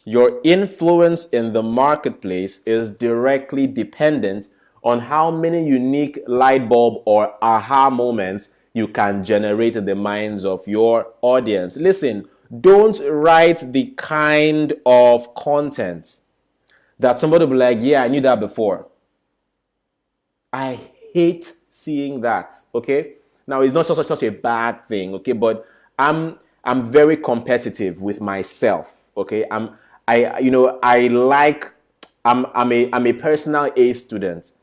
S1: Your influence in the marketplace is directly dependent on how many unique light bulb or aha moments you can generate in the minds of your audience. Listen, don't write the kind of content that somebody will be like, yeah, I knew that before. I hate seeing that. Okay. Now it's not such a bad thing. Okay, but I'm very competitive with myself. Okay, I like I'm a personal A student.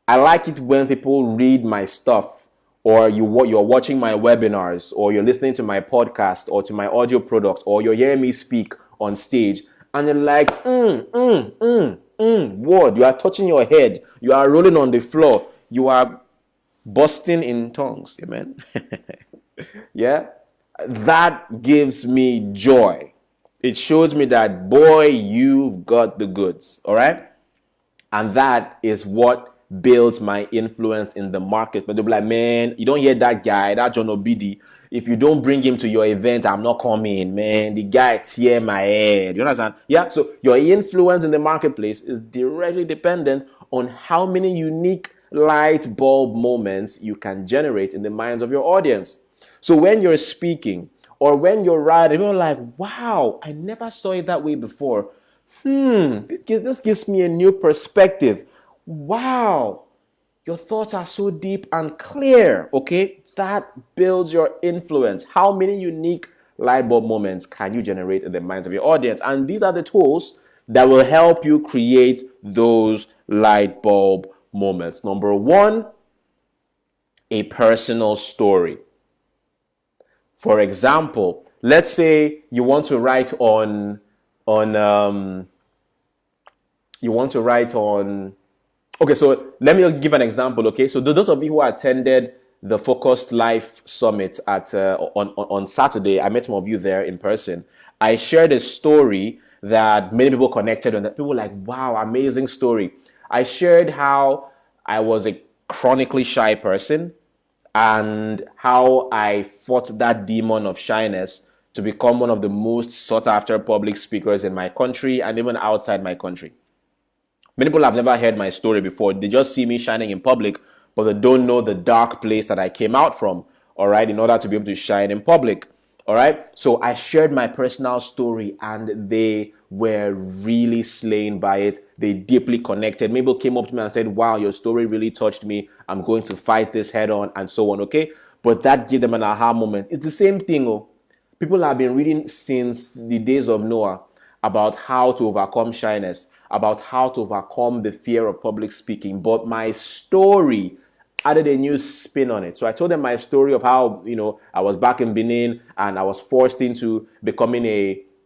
S1: I like it when people read my stuff, or you're watching my webinars, or you're listening to my podcast, or to my audio products, or you're hearing me speak on stage, and you're like, word, you are touching your head, you are rolling on the floor, you are busting in tongues. Amen. Yeah, that gives me joy. It shows me that, boy, you've got the goods. All right. And that is what builds my influence in the market. But they'll be like, man, you don't hear that guy, that John Obidi. If you don't bring him to your event, I'm not coming, man. The guy tear my head. You understand? Yeah. So your influence in the marketplace is directly dependent on how many unique light bulb moments you can generate in the minds of your audience. So when you're speaking or when you're writing, you're like, wow, I never saw it that way before. This gives me a new perspective. Wow, your thoughts are so deep and clear. Okay, that builds your influence. How many unique light bulb moments can you generate in the minds of your audience? And these are the tools that will help you create those light bulb moments. Number one, a personal story. For example, let's say you want to write on you want to write on okay, so let me just give an example. Okay, so those of you who attended the Focused Life Summit at on Saturday, I met some of you there in person. I shared a story that many people connected on. That people were like, wow, amazing story. I shared how I was a chronically shy person and how I fought that demon of shyness to become one of the most sought after public speakers in my country and even outside my country. Many people have never heard my story before. They just see me shining in public, but they don't know the dark place that I came out from, all right, in order to be able to shine in public, all right? So I shared my personal story and they were really slain by it. They deeply connected. People came up to me and said, wow, your story really touched me. I'm going to fight this head on and so on, okay? But that gave them an aha moment. It's the same thing, oh. People have been reading since the days of Noah about how to overcome shyness, about how to overcome the fear of public speaking. But my story added a new spin on it. So I told them my story of how, I was back in Benin and I was forced into becoming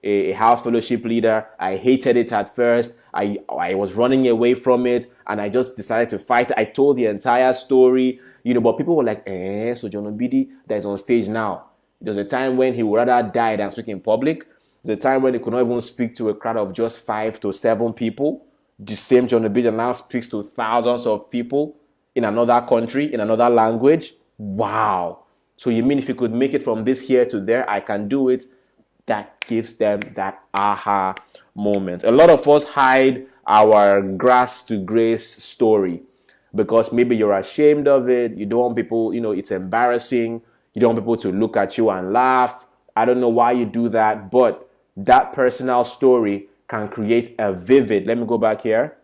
S1: a house fellowship leader. I hated it at first. I was running away from it and I just decided to fight. I told the entire story, but people were like, so John Obidi that is on stage now. There's a time when he would rather die than speak in public. There's a time when he could not even speak to a crowd of just 5 to 7 people. The same John Obidi now speaks to thousands of people in another country, in another language. Wow. So you mean if you could make it from this here to there, I can do it? That gives them that aha moment. A lot of us hide our grass to grace story because maybe you're ashamed of it. You don't want people, it's embarrassing. You don't want people to look at you and laugh. I don't know why you do that, but that personal story can create a vivid, let me go back here.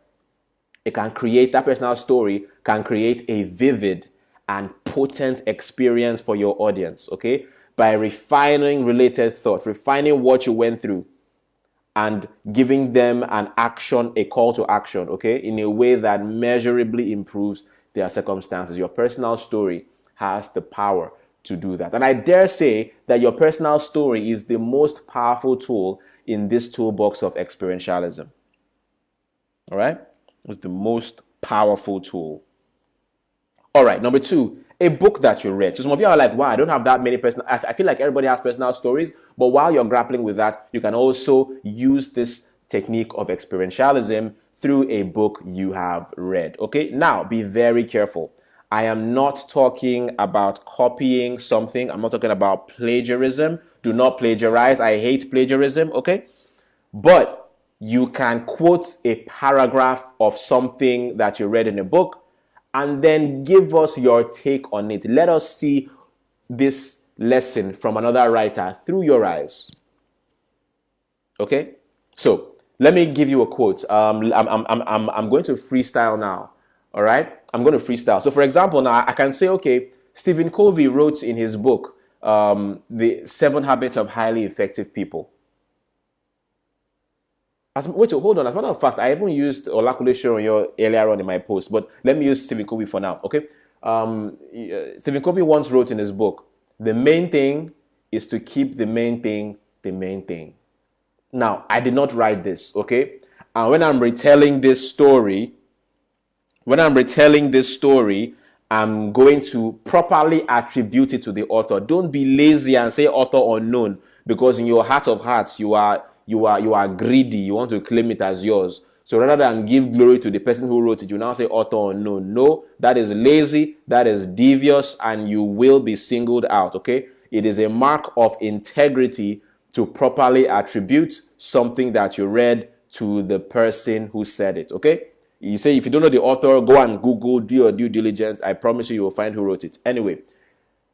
S1: That personal story can create a vivid and potent experience for your audience, okay? By refining related thoughts, refining what you went through and giving them a call to action, okay? In a way that measurably improves their circumstances. Your personal story has the power to do that. And I dare say that your personal story is the most powerful tool in this toolbox of experientialism. All right? It's the most powerful tool. All right, number 2, a book that you read. So some of you are like, wow, I don't have that many personal. I feel like everybody has personal stories, but while you're grappling with that, you can also use this technique of experientialism through a book you have read. Okay, now be very careful. I am not talking about copying something. I'm not talking about plagiarism. Do not plagiarize. I hate plagiarism, okay? But you can quote a paragraph of something that you read in a book and then give us your take on it. Let us see this lesson from another writer through your eyes. Okay? So, let me give you a quote. I'm going to freestyle now. All right, I'm going to freestyle. So for example, now I can say, okay, Stephen Covey wrote in his book, The 7 Habits of Highly Effective People. Wait, hold on. As a matter of fact, I even used Olakule Shoronyo earlier on in my post, but let me use Stephen Covey for now, okay? Stephen Covey once wrote in his book, the main thing is to keep the main thing the main thing. Now, I did not write this, okay? And when I'm retelling this story, I'm going to properly attribute it to the author. Don't be lazy and say author unknown, because in your heart of hearts, you are greedy. You want to claim it as yours. So rather than give glory to the person who wrote it, you now say author unknown. No, that is lazy, that is devious, and you will be singled out, okay? It is a mark of integrity to properly attribute something that you read to the person who said it, okay? You say, if you don't know the author, go and Google, do your due diligence. I promise you will find who wrote it. Anyway,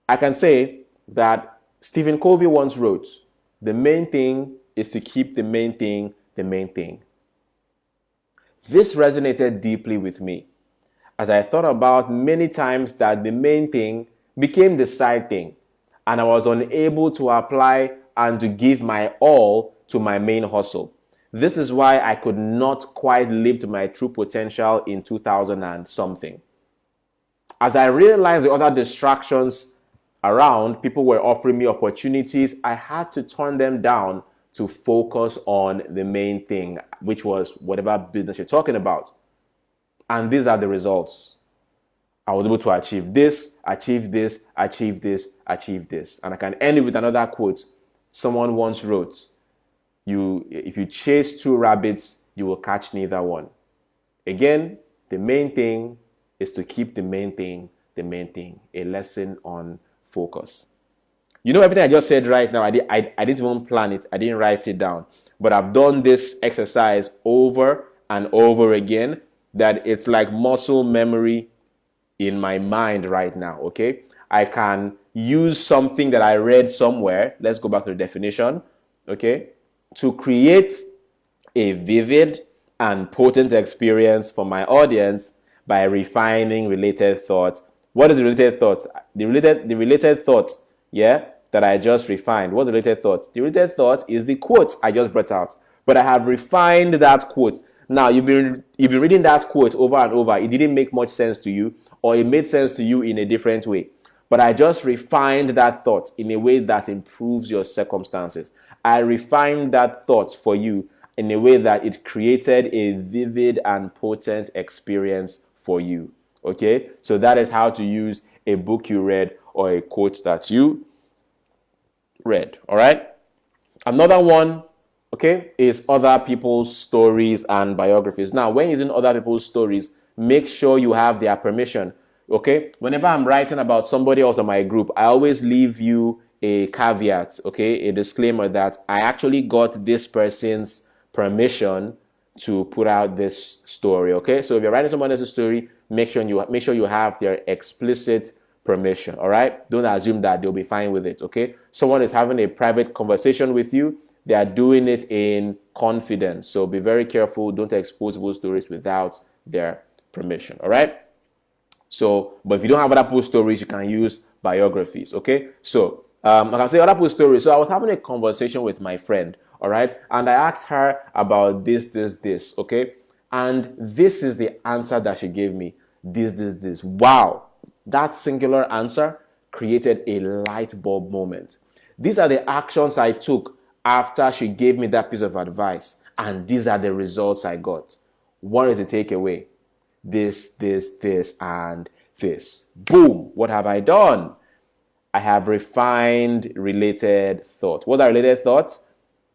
S1: I can say that Stephen Covey once wrote, the main thing is to keep the main thing the main thing. This resonated deeply with me as I thought about many times that the main thing became the side thing, and I was unable to apply and to give my all to my main hustle. This is why I could not quite live to my true potential in 2000 and something. As I realized the other distractions around, people were offering me opportunities, I had to turn them down to focus on the main thing, which was whatever business you're talking about. And these are the results. I was able to achieve this, achieve this, achieve this, achieve this. And I can end it with another quote. Someone once wrote, if you chase 2 rabbits, you will catch neither one. Again, the main thing is to keep the main thing the main thing. A lesson on focus. You know, everything I just said right now, I didn't even plan it. I didn't write it down. But I've done this exercise over and over again, that it's like muscle memory in my mind right now, okay? I can use something that I read somewhere. Let's go back to the definition, okay? To create a vivid and potent experience for my audience by refining related thoughts. What is the related thoughts? The related thoughts, yeah, that I just refined. What's the related thought? The related thought is the quote I just brought out. But I have refined that quote. Now, you've been reading that quote over and over. It didn't make much sense to you, or it made sense to you in a different way. But I just refined that thought in a way that improves your circumstances. I refined that thought for you in a way that it created a vivid and potent experience for you. Okay? So that is how to use a book you read or a quote that you read. All right? Another one, okay, is other people's stories and biographies. Now, when using other people's stories, make sure you have their permission. Okay? Whenever I'm writing about somebody else in my group, I always leave you a caveat, okay, a disclaimer that I actually got this person's permission to put out this story, okay? So if you're writing someone else's story, make sure you have their explicit permission, all right? Don't assume that they'll be fine with it, okay? Someone is having a private conversation with you, they are doing it in confidence. So be very careful, don't expose those stories without their permission, all right? So, but if you don't have other people's stories, you can use biographies, okay? So, I can say other people's stories. So I was having a conversation with my friend, all right? And I asked her about this, okay? And this is the answer that she gave me. This. Wow. That singular answer created a light bulb moment. These are the actions I took after she gave me that piece of advice. And these are the results I got. What is the takeaway? This, and this. Boom. What have I done? I have refined related thoughts. What are related thoughts?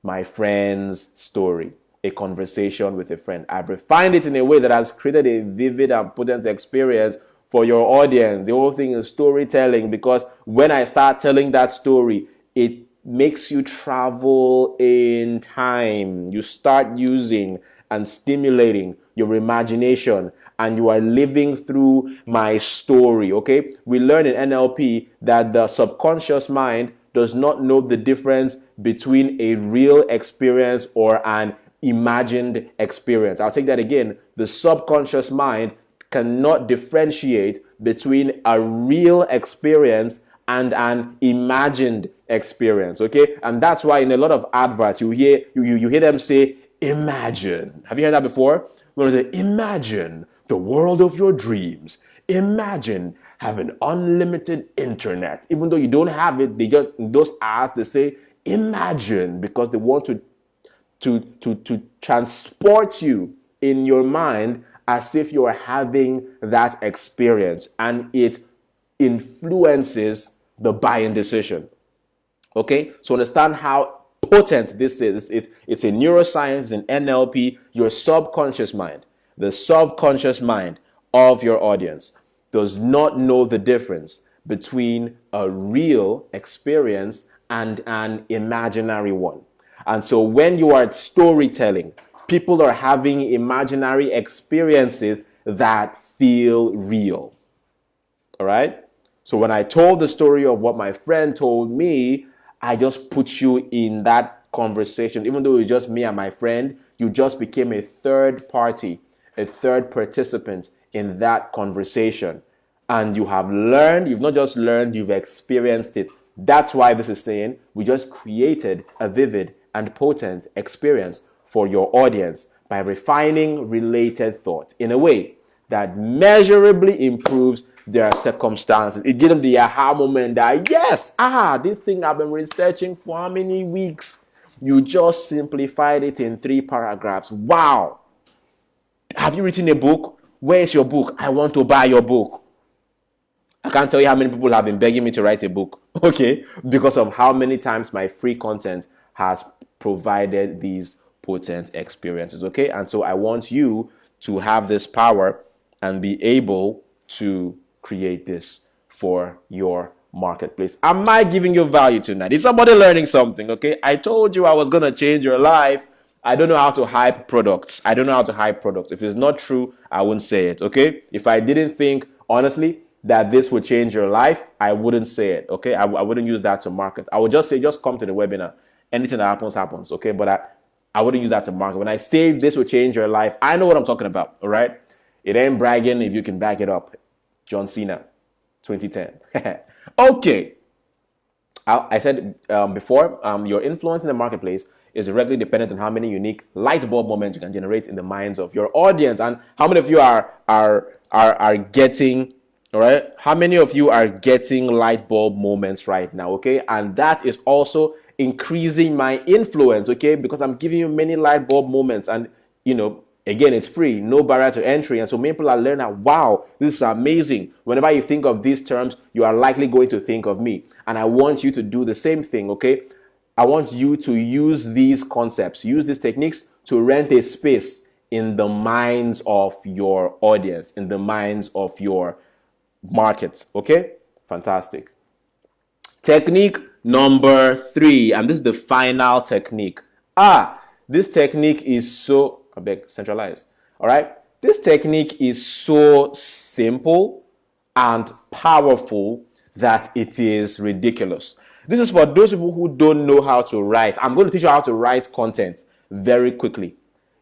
S1: My friend's story, a conversation with a friend. I've refined it in a way that has created a vivid and potent experience for your audience. The whole thing is storytelling, because when I start telling that story, it makes you travel in time. You start using and stimulating your imagination, and you are living through my story, okay? We learn in NLP that the subconscious mind does not know the difference between a real experience or an imagined experience. I'll take that again. The subconscious mind cannot differentiate between a real experience and an imagined experience, okay? And that's why in a lot of adverts you hear them say imagine. Have you heard that before? When they say imagine the world of your dreams. Imagine having unlimited internet. Even though you don't have it, they just in those ads they say imagine, because they want to transport you in your mind as if you are having that experience, and it influences the buying decision. Okay, so understand how potent this is. It's in neuroscience, in NLP. Your subconscious mind, the subconscious mind of your audience, does not know the difference between a real experience and an imaginary one. And so when you are storytelling, people are having imaginary experiences that feel real. All right? So when I told the story of what my friend told me, I just put you in that conversation. Even though it's just me and my friend, you just became a third party, a third participant in that conversation. And you have learned, you've not just learned, you've experienced it. That's why this is saying we just created a vivid and potent experience for your audience by refining related thoughts in a way that measurably improves their circumstances. It gives them the aha moment that, yes, this thing I've been researching for how many weeks? You just simplified it in 3 paragraphs. Wow. Have you written a book? Where is your book? I want to buy your book. I can't tell you how many people have been begging me to write a book, okay? Because of how many times my free content has provided these potent experiences, okay? And so I want you to have this power and be able to create this for your marketplace. Am I giving you value tonight? Is somebody learning something, okay? I told you I was going to change your life. I don't know how to hype products. I don't know how to hype products. If it's not true, I wouldn't say it, okay? If I didn't think, honestly, that this would change your life, I wouldn't say it, okay? I wouldn't use that to market. I would just say, just come to the webinar. Anything that happens, happens, okay? But I wouldn't use that to market. When I say this will change your life, I know what I'm talking about, all right? It ain't bragging if you can back it up. John Cena, 2010. Okay. I said before, your influence in the marketplace is directly dependent on how many unique light bulb moments you can generate in the minds of your audience, and how many of you are getting, all right? How many of you are getting light bulb moments right now, okay? And that is also increasing my influence, okay? Because I'm giving you many light bulb moments, and again, it's free, no barrier to entry. And so many people are learning, wow, this is amazing. Whenever you think of these terms, you are likely going to think of me. And I want you to do the same thing, okay? I want you to use these concepts, use these techniques to rent a space in the minds of your audience, in the minds of your market, okay? Fantastic. Technique number 3, and this is the final technique. This technique is so centralized. All right. This technique is so simple and powerful that it is ridiculous. This is for those people who don't know how to write. I'm going to teach you how to write content very quickly.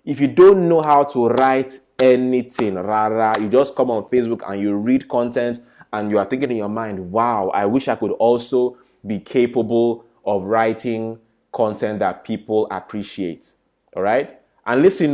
S1: If you don't know how to write anything, you just come on Facebook and you read content and you are thinking in your mind, wow, I wish I could also be capable of writing content that people appreciate. All right. And listen,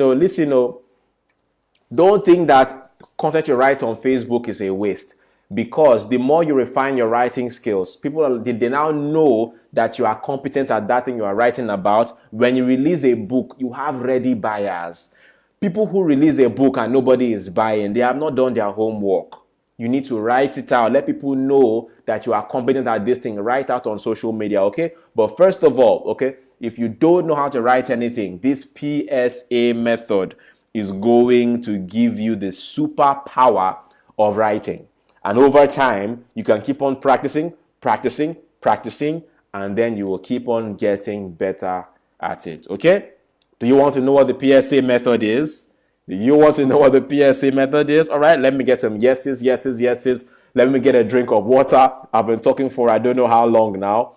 S1: don't think that content you write on Facebook is a waste, because the more you refine your writing skills, they now know that you are competent at that thing you are writing about. When you release a book, you have ready buyers. People who release a book and nobody is buying, they have not done their homework. You need to write it out. Let people know that you are competent at this thing. Write out on social media, okay? But first of all, okay, if you don't know how to write anything, this PSA method is going to give you the superpower of writing. And over time, you can keep on practicing, and then you will keep on getting better at it, okay? Do you want to know what the PSA method is? Do you want to know what the PSA method is? All right, let me get some yeses. Let me get a drink of water. I've been talking for I don't know how long now.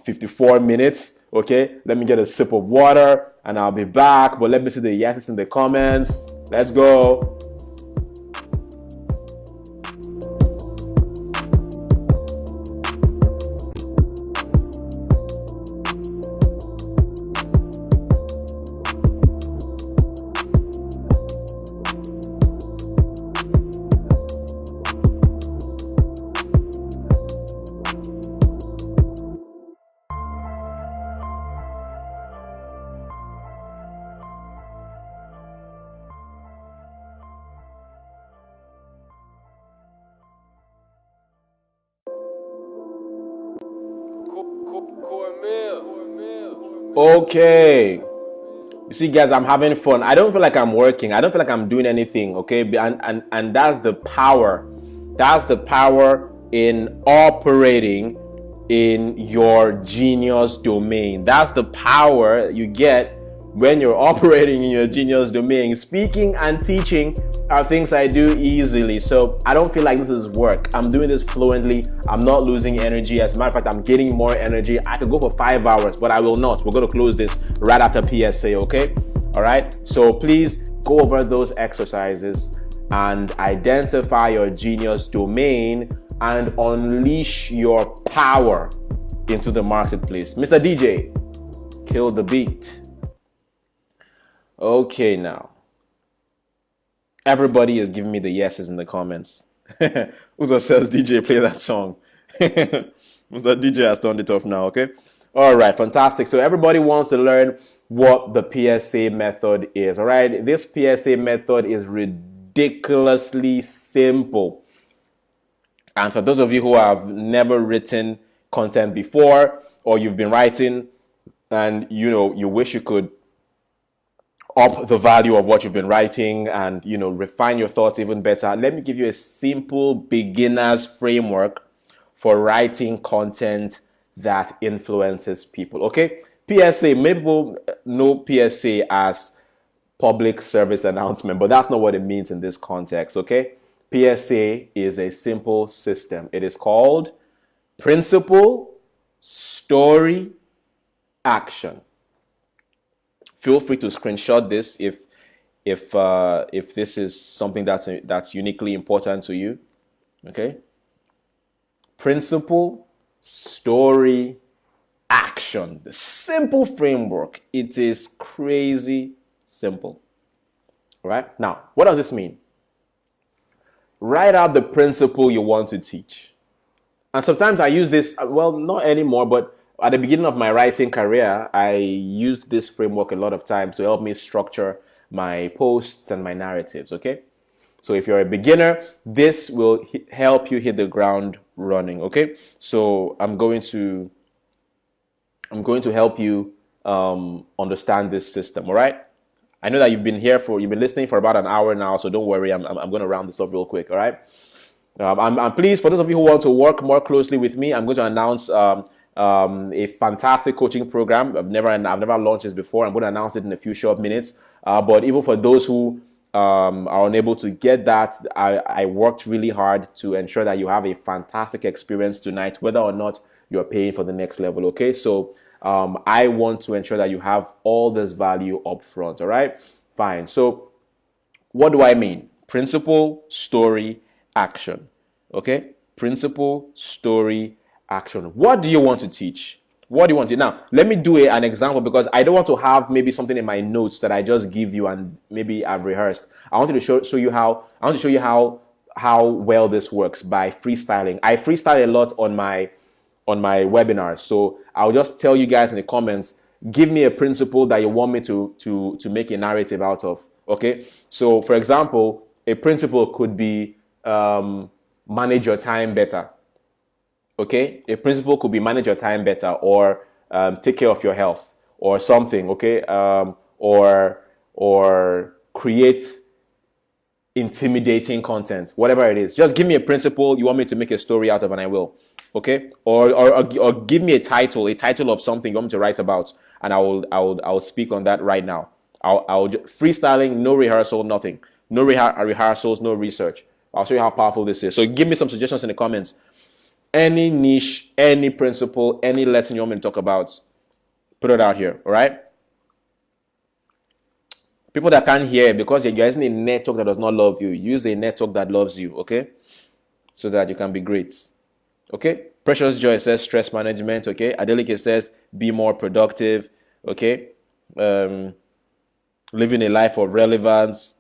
S1: 54 minutes, okay? Let me get a sip of water and I'll be back. But let me see the yeses in the comments. Let's go. Okay. You see, guys, I'm having fun. I don't feel like I'm working. I don't feel like I'm doing anything. Okay. And that's the power. That's the power in operating in your genius domain. That's the power you get when you're operating in your genius domain. Speaking and teaching are things I do easily. So I don't feel like this is work. I'm doing this fluently. I'm not losing energy. As a matter of fact, I'm getting more energy. I could go for 5 hours, but I will not. We're going to close this right after PSA, okay? All right. So please go over those exercises and identify your genius domain and unleash your power into the marketplace. Mr. DJ, kill the beat. Okay, now. Everybody is giving me the yeses in the comments. Uzo says, DJ, play that song. Uzo DJ has turned it off now, okay? All right, fantastic. So everybody wants to learn what the PSA method is, all right? This PSA method is ridiculously simple. And for those of you who have never written content before, or you've been writing and you wish you could up the value of what you've been writing and refine your thoughts even better, let me give you a simple beginner's framework for writing content that influences people. Okay, PSA, many people know PSA as public service announcement, but that's not what it means in this context. Okay, PSA is a simple system. It is called principle, story, action. Feel free to screenshot this if this is something that's uniquely important to you. Okay. Principle, story, action. The simple framework. It is crazy simple. All right. Now, what does this mean? Write out the principle you want to teach. And sometimes I use this, well, not anymore, but at the beginning of my writing career, I used this framework a lot of times to help me structure my posts and my narratives, okay? So if you're a beginner, this will help you hit the ground running, okay? So I'm going to help you understand this system, all right? I know that you've been listening for about an hour now, so don't worry, I'm going to round this up real quick, all right? I'm pleased, for those of you who want to work more closely with me, I'm going to announce a fantastic coaching program. I've never launched this before. I'm going to announce it in a few short minutes. But even for those who are unable to get that, I worked really hard to ensure that you have a fantastic experience tonight, whether or not you're paying for the next level. Okay, so I want to ensure that you have all this value up front. All right, fine. So what do I mean? Principle, story, action. Okay, principle, story, action. What do you want to teach? What do you want to now? Let me do an example, because I don't want to have maybe something in my notes that I just give you and maybe I've rehearsed. I want to show you how well this works by freestyling. I freestyle a lot on my webinars, so I'll just tell you guys in the comments, give me a principle that you want me to make a narrative out of. Okay, so for example, a principle could be manage your time better. Okay, a principle could be manage your time better, or take care of your health, or something. Okay, or create intimidating content, whatever it is. Just give me a principle you want me to make a story out of, and I will. Okay, or give me a title of something you want me to write about, and I will speak on that right now. I'll freestyling, no rehearsal, nothing, no rehearsals, no research. I'll show you how powerful this is. So give me some suggestions in the comments. Any niche, any principle, any lesson you want me to talk about, put it out here, all right? People that can't hear, because you're using a network that does not love you, use a network that loves you, okay? So that you can be great, okay? Precious Joy says stress management, okay? Adelike says be more productive, okay? Living a life of relevance.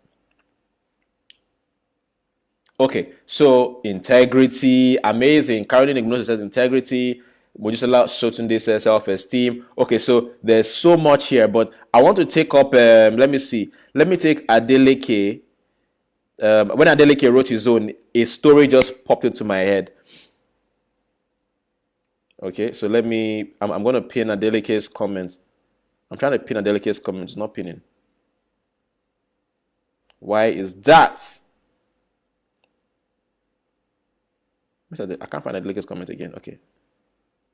S1: Okay, so integrity, amazing. Caroline Ignosis says integrity. Mojusala Sotunde says self-esteem. Okay, so there's so much here, but I want to take up, let me see. Let me take Adeleke. When Adeleke wrote his own, a story just popped into my head. Okay, so I'm going to pin Adelike's comment. I'm trying to pin Adelike's comment. It's not pinning. Why is that? I can't find Adelike's comment again. Okay.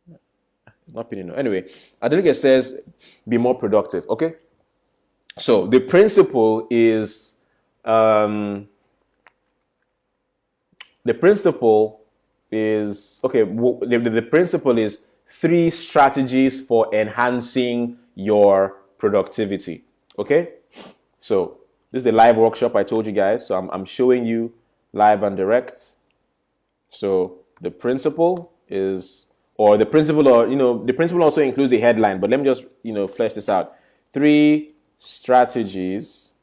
S1: It's not pinning. Anyway, Adelike says, be more productive. Okay. So the principle is, okay. The principle is 3 strategies for enhancing your productivity. Okay. So this is a live workshop I told you guys. So I'm showing you live and direct. So the principle the principle also includes a headline, but let me just, flesh this out. 3 strategies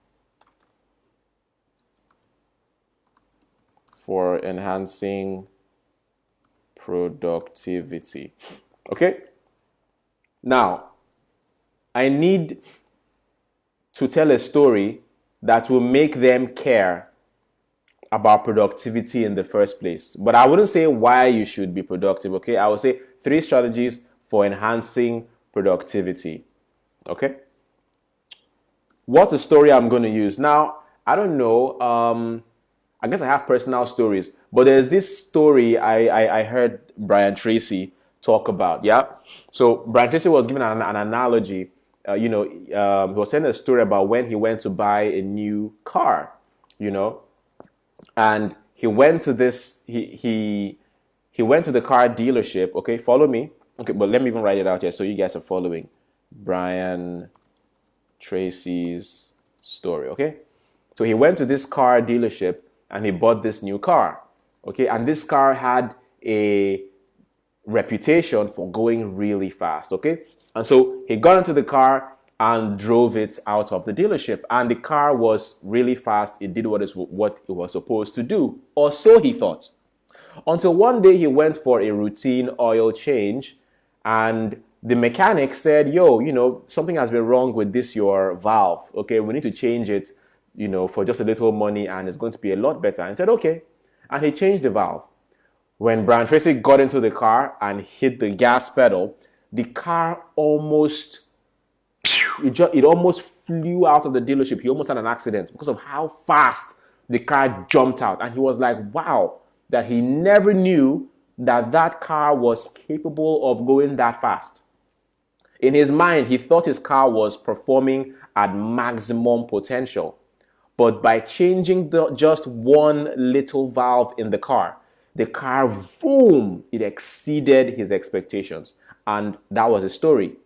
S1: for enhancing productivity. Okay? Now, I need to tell a story that will make them care about productivity in the first place. But I wouldn't say why you should be productive, okay? I would say 3 strategies for enhancing productivity, okay? What's the story I'm going to use? Now, I don't know. I guess I have personal stories, but there's this story I heard Brian Tracy talk about, yeah? So Brian Tracy was given an analogy. He was telling a story about when he went to buy a new car, and he went to this, he went to the car dealership, okay? Follow me. Okay, but let me even write it out here so you guys are following. Brian Tracy's story, okay? So he went to this car dealership and he bought this new car, okay? And this car had a reputation for going really fast, okay? And so he got into the car and drove it out of the dealership, and the car was really fast. It did what it was supposed to do, or so he thought. Until one day he went for a routine oil change, and the mechanic said, yo, something has been wrong with your valve. Okay, we need to change it, for just a little money, and it's going to be a lot better. And he said, okay. And he changed the valve. When Brian Tracy got into the car and hit the gas pedal, the car almost flew out of the dealership. He almost had an accident because of how fast the car jumped out. And he was like, wow, that he never knew that car was capable of going that fast. In his mind, he thought his car was performing at maximum potential. But by changing just one little valve in the car, boom, it exceeded his expectations. And that was the story.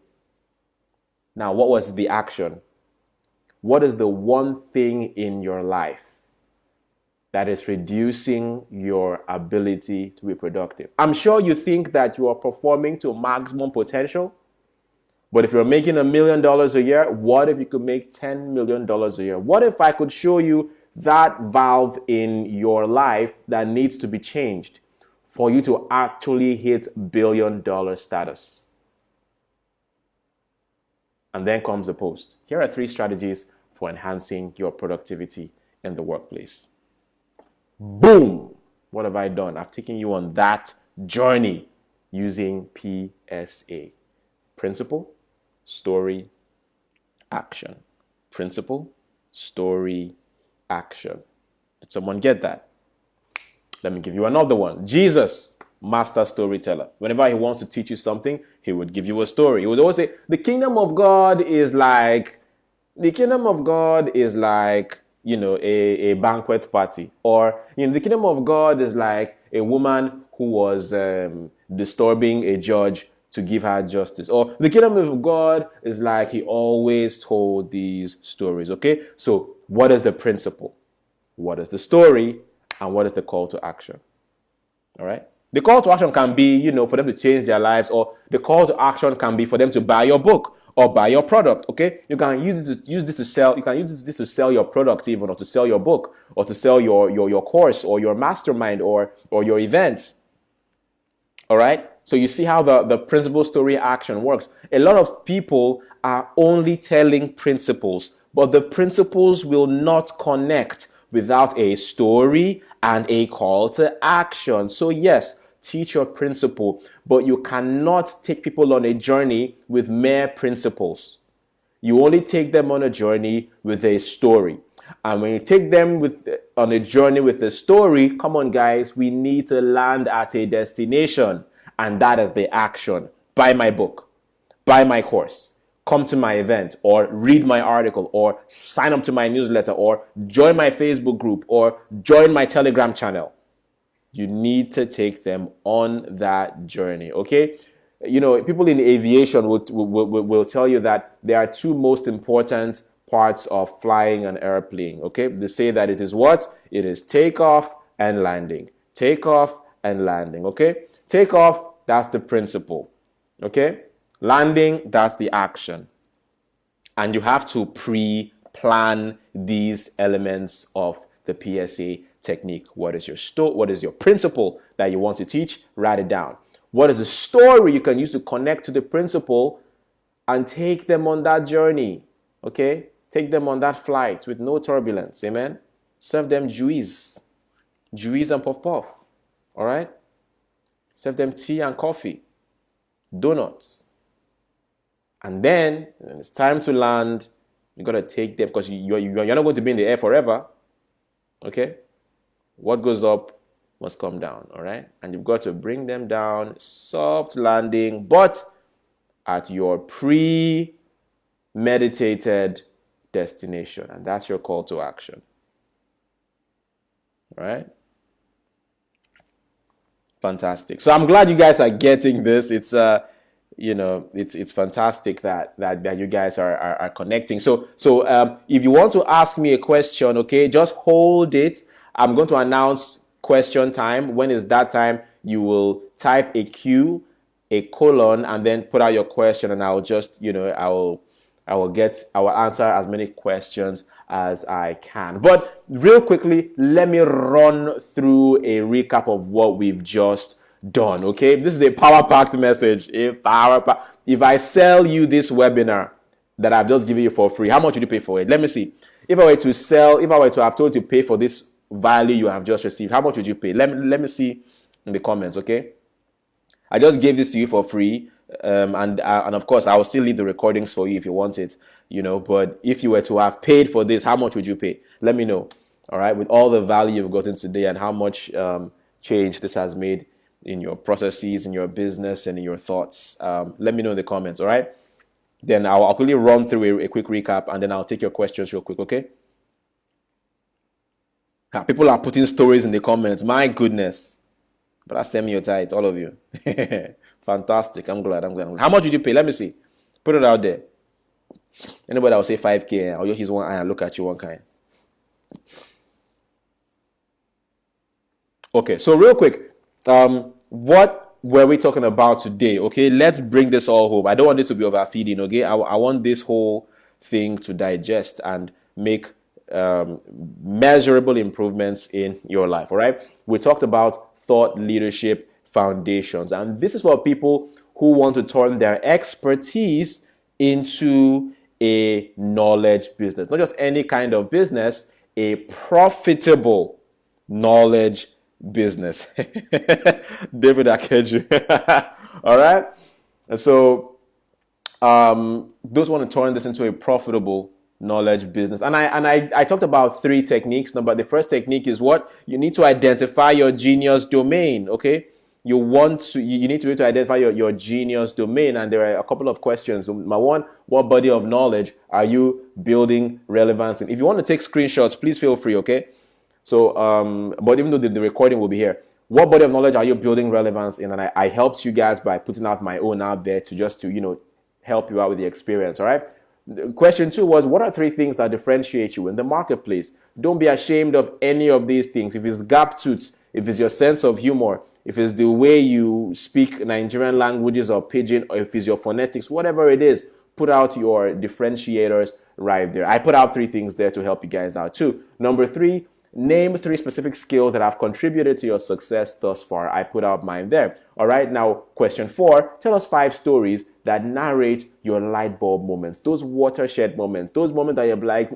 S1: Now, what was the action? What is the one thing in your life that is reducing your ability to be productive? I'm sure you think that you are performing to maximum potential, but if you're making $1 million a year, what if you could make $10 million a year? What if I could show you that valve in your life that needs to be changed for you to actually hit billion-dollar status? And then comes the post. Here are 3 strategies for enhancing your productivity in the workplace. Boom! What have I done? I've taken you on that journey using PSA. Principle, story, action. Principle, story, action. Did someone get that? Let me give you another one. Jesus, master storyteller. Whenever he wants to teach you something, he would give you a story. He would always say, the kingdom of God is like, a banquet party. Or, the kingdom of God is like a woman who was disturbing a judge to give her justice. Or the kingdom of God is like he always told these stories, okay? So what is the principle? What is the story? And what is the call to action? All right? The call to action can be, for them to change their lives, or the call to action can be for them to buy your book or buy your product, okay? You can use this to sell. You can use this to sell your product even, or to sell your book, or to sell your course, or your mastermind, or your events. All right? So you see how the principle, story, action works. A lot of people are only telling principles, but the principles will not connect without a story and a call to action. So yes, teach your principle, but you cannot take people on a journey with mere principles. You only take them on a journey with a story. And when you take them on a journey with a story, come on guys, we need to land at a destination. And that is the action. Buy my book, buy my course, come to my event, or read my article, or sign up to my newsletter, or join my Facebook group, or join my Telegram channel. You need to take them on that journey, okay? You know, people in aviation will tell you that there are two most important parts of flying an airplane, okay? They say that it is what? It is takeoff and landing. Takeoff and landing, okay? Takeoff, that's the principle, okay? Landing, that's the action. And you have to pre-plan these elements of the PSA technique. What is your principle that you want to teach? Write it down. What is the story you can use to connect to the principle and take them on that journey? Okay? Take them on that flight with no turbulence. Amen? Serve them juice and puff puff. All right? Serve them tea and coffee, donuts. And then when it's time to land, you got to take them, because you're not going to be in the air forever. Okay? What goes up must come down, all right? And you've got to bring them down, soft landing, but at your premeditated destination. And that's your call to action. All right? Fantastic. So I'm glad you guys are getting this. It's it's fantastic that you guys are connecting. So if you want to ask me a question, okay, just hold it. I'm going to announce question time. When is that time? You will type a Q, a colon, and then put out your question, and I'll just, I will answer as many questions as I can. But real quickly, let me run through a recap of what we've just done. Okay, this is a power-packed message. If I sell you this webinar that I've just given you for free, how much would you pay for it? Let me see. If I were to have told you to pay for this value you have just received, how much would you pay? Let me see in the comments. Okay, I just gave this to you for free, and of course I will still leave the recordings for you if you want it, but if you were to have paid for this, how much would you pay? Let me know. All right, with all the value you've gotten today and how much change this has made in your processes, in your business, and in your thoughts, let me know in the comments. All right, then I'll quickly run through a quick recap, and then I'll take your questions real quick. Okay. People are putting stories in the comments. My goodness. But send me your tithe, all of you. Fantastic. I'm glad. How much did you pay? Let me see. Put it out there. Anybody that will say 5K, I'll use one eye and look at you one kind. Okay, so real quick, what were we talking about today? Okay, let's bring this all home. I don't want this to be overfeeding, okay? I want this whole thing to digest and make measurable improvements in your life. All right, we talked about thought leadership foundations, and this is for people who want to turn their expertise into a knowledge business. Not just any kind of business, a profitable knowledge business. David Akeju. All right, and so those want to turn this into a profitable knowledge business, and I talked about 3 techniques. The first technique is what you need to identify your genius domain. Okay, you need to be able to identify your genius domain, and there are a couple of questions. Number 1, what body of knowledge are you building relevance in? If you want to take screenshots, please feel free. Okay, so but even though the recording will be here, what body of knowledge are you building relevance in? And I helped you guys by putting out my own out there to help you out with the experience. All right. Question 2 was, what are 3 things that differentiate you in the marketplace? Don't be ashamed of any of these things. If it's gap tooth, if it's your sense of humor, if it's the way you speak Nigerian languages or pidgin, or if it's your phonetics, whatever it is, put out your differentiators right there. I put out 3 things there to help you guys out too. Number 3, name 3 specific skills that have contributed to your success thus far. I put out mine there. All right, now question 4, tell us 5 stories that narrate your light bulb moments, those watershed moments, those moments that you're like,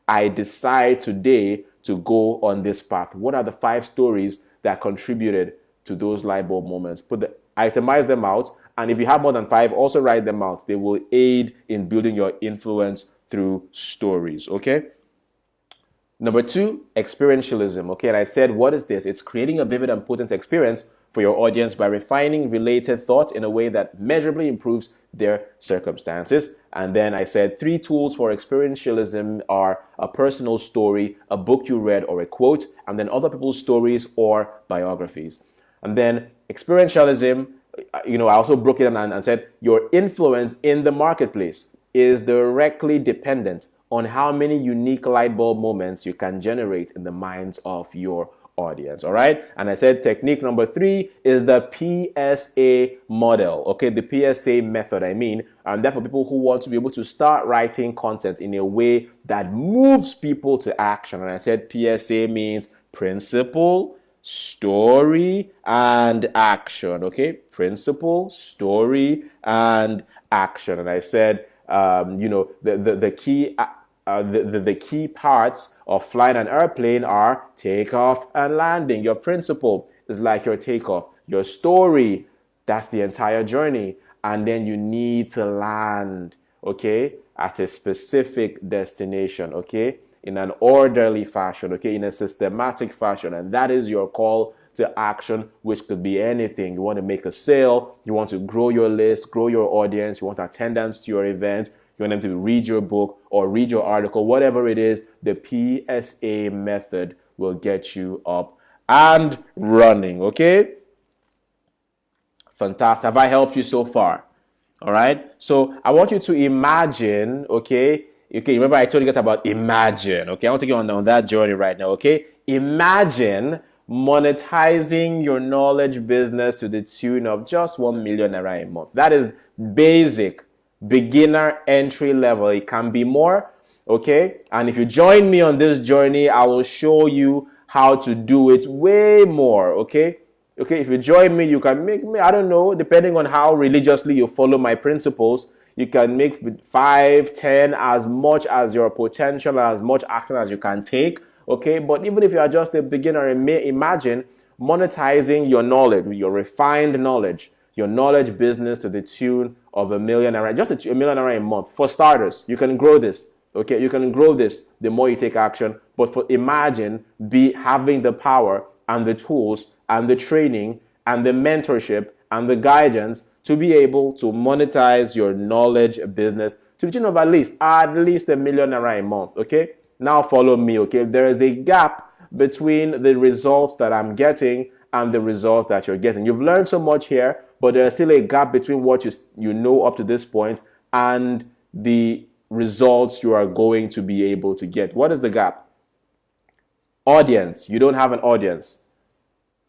S1: I decide today to go on this path. What are the 5 stories that contributed to those light bulb moments. Itemize them out, and if you have more than 5, also write them out. They will aid in building your influence through stories, okay? Number 2, experientialism, okay? And I said, what is this? It's creating a vivid and potent experience for your audience by refining related thoughts in a way that measurably improves their circumstances. And then I said 3 tools for experientialism are a personal story, a book you read, or a quote, and then other people's stories or biographies. And then experientialism, I also broke it down and said your influence in the marketplace is directly dependent on how many unique light bulb moments you can generate in the minds of your audience. All right. And I said technique number 3 is the PSA model. Okay. The PSA method, and therefore people who want to be able to start writing content in a way that moves people to action. And I said PSA means principle, story, and action. Okay. Principle, story, and action. And I said, the key the key parts of flying an airplane are takeoff and landing. Your principle is like your takeoff. Your story, that's the entire journey. And then you need to land, okay, at a specific destination, okay, in an orderly fashion, okay, in a systematic fashion. And that is your call to action, which could be anything. You want to make a sale, you want to grow your list, grow your audience, you want attendance to your event, you want them to read your book or read your article, whatever it is, the PSA method will get you up and running, okay? Fantastic. Have I helped you so far? All right. So I want you to imagine, okay, remember I told you guys about imagine, okay? I want to take you on that journey right now, okay? Imagine monetizing your knowledge business to the tune of just 1 million naira a month. That is basic, beginner, entry level. It can be more, okay? And if you join me on this journey, I will show you how to do it way more, okay? Okay, if you join me, you can make, I don't know, depending on how religiously you follow my principles, you can make 5, 10, as much as your potential, as much action as you can take, okay? But even if you are just a beginner, imagine monetizing your knowledge, your refined knowledge, your knowledge business to the tune of 1 million naira, just a million naira a month. For starters, you can grow this, okay? You can grow this the more you take action. But imagine having the power and the tools and the training and the mentorship and the guidance to be able to monetize your knowledge business to the tune of at least 1 million naira a month, okay? Now follow me, okay? There is a gap between the results that I'm getting and the results that you're getting. You've learned so much here, but there's still a gap between what you know up to this point and the results you are going to be able to get. What is the gap? Audience. You don't have an audience.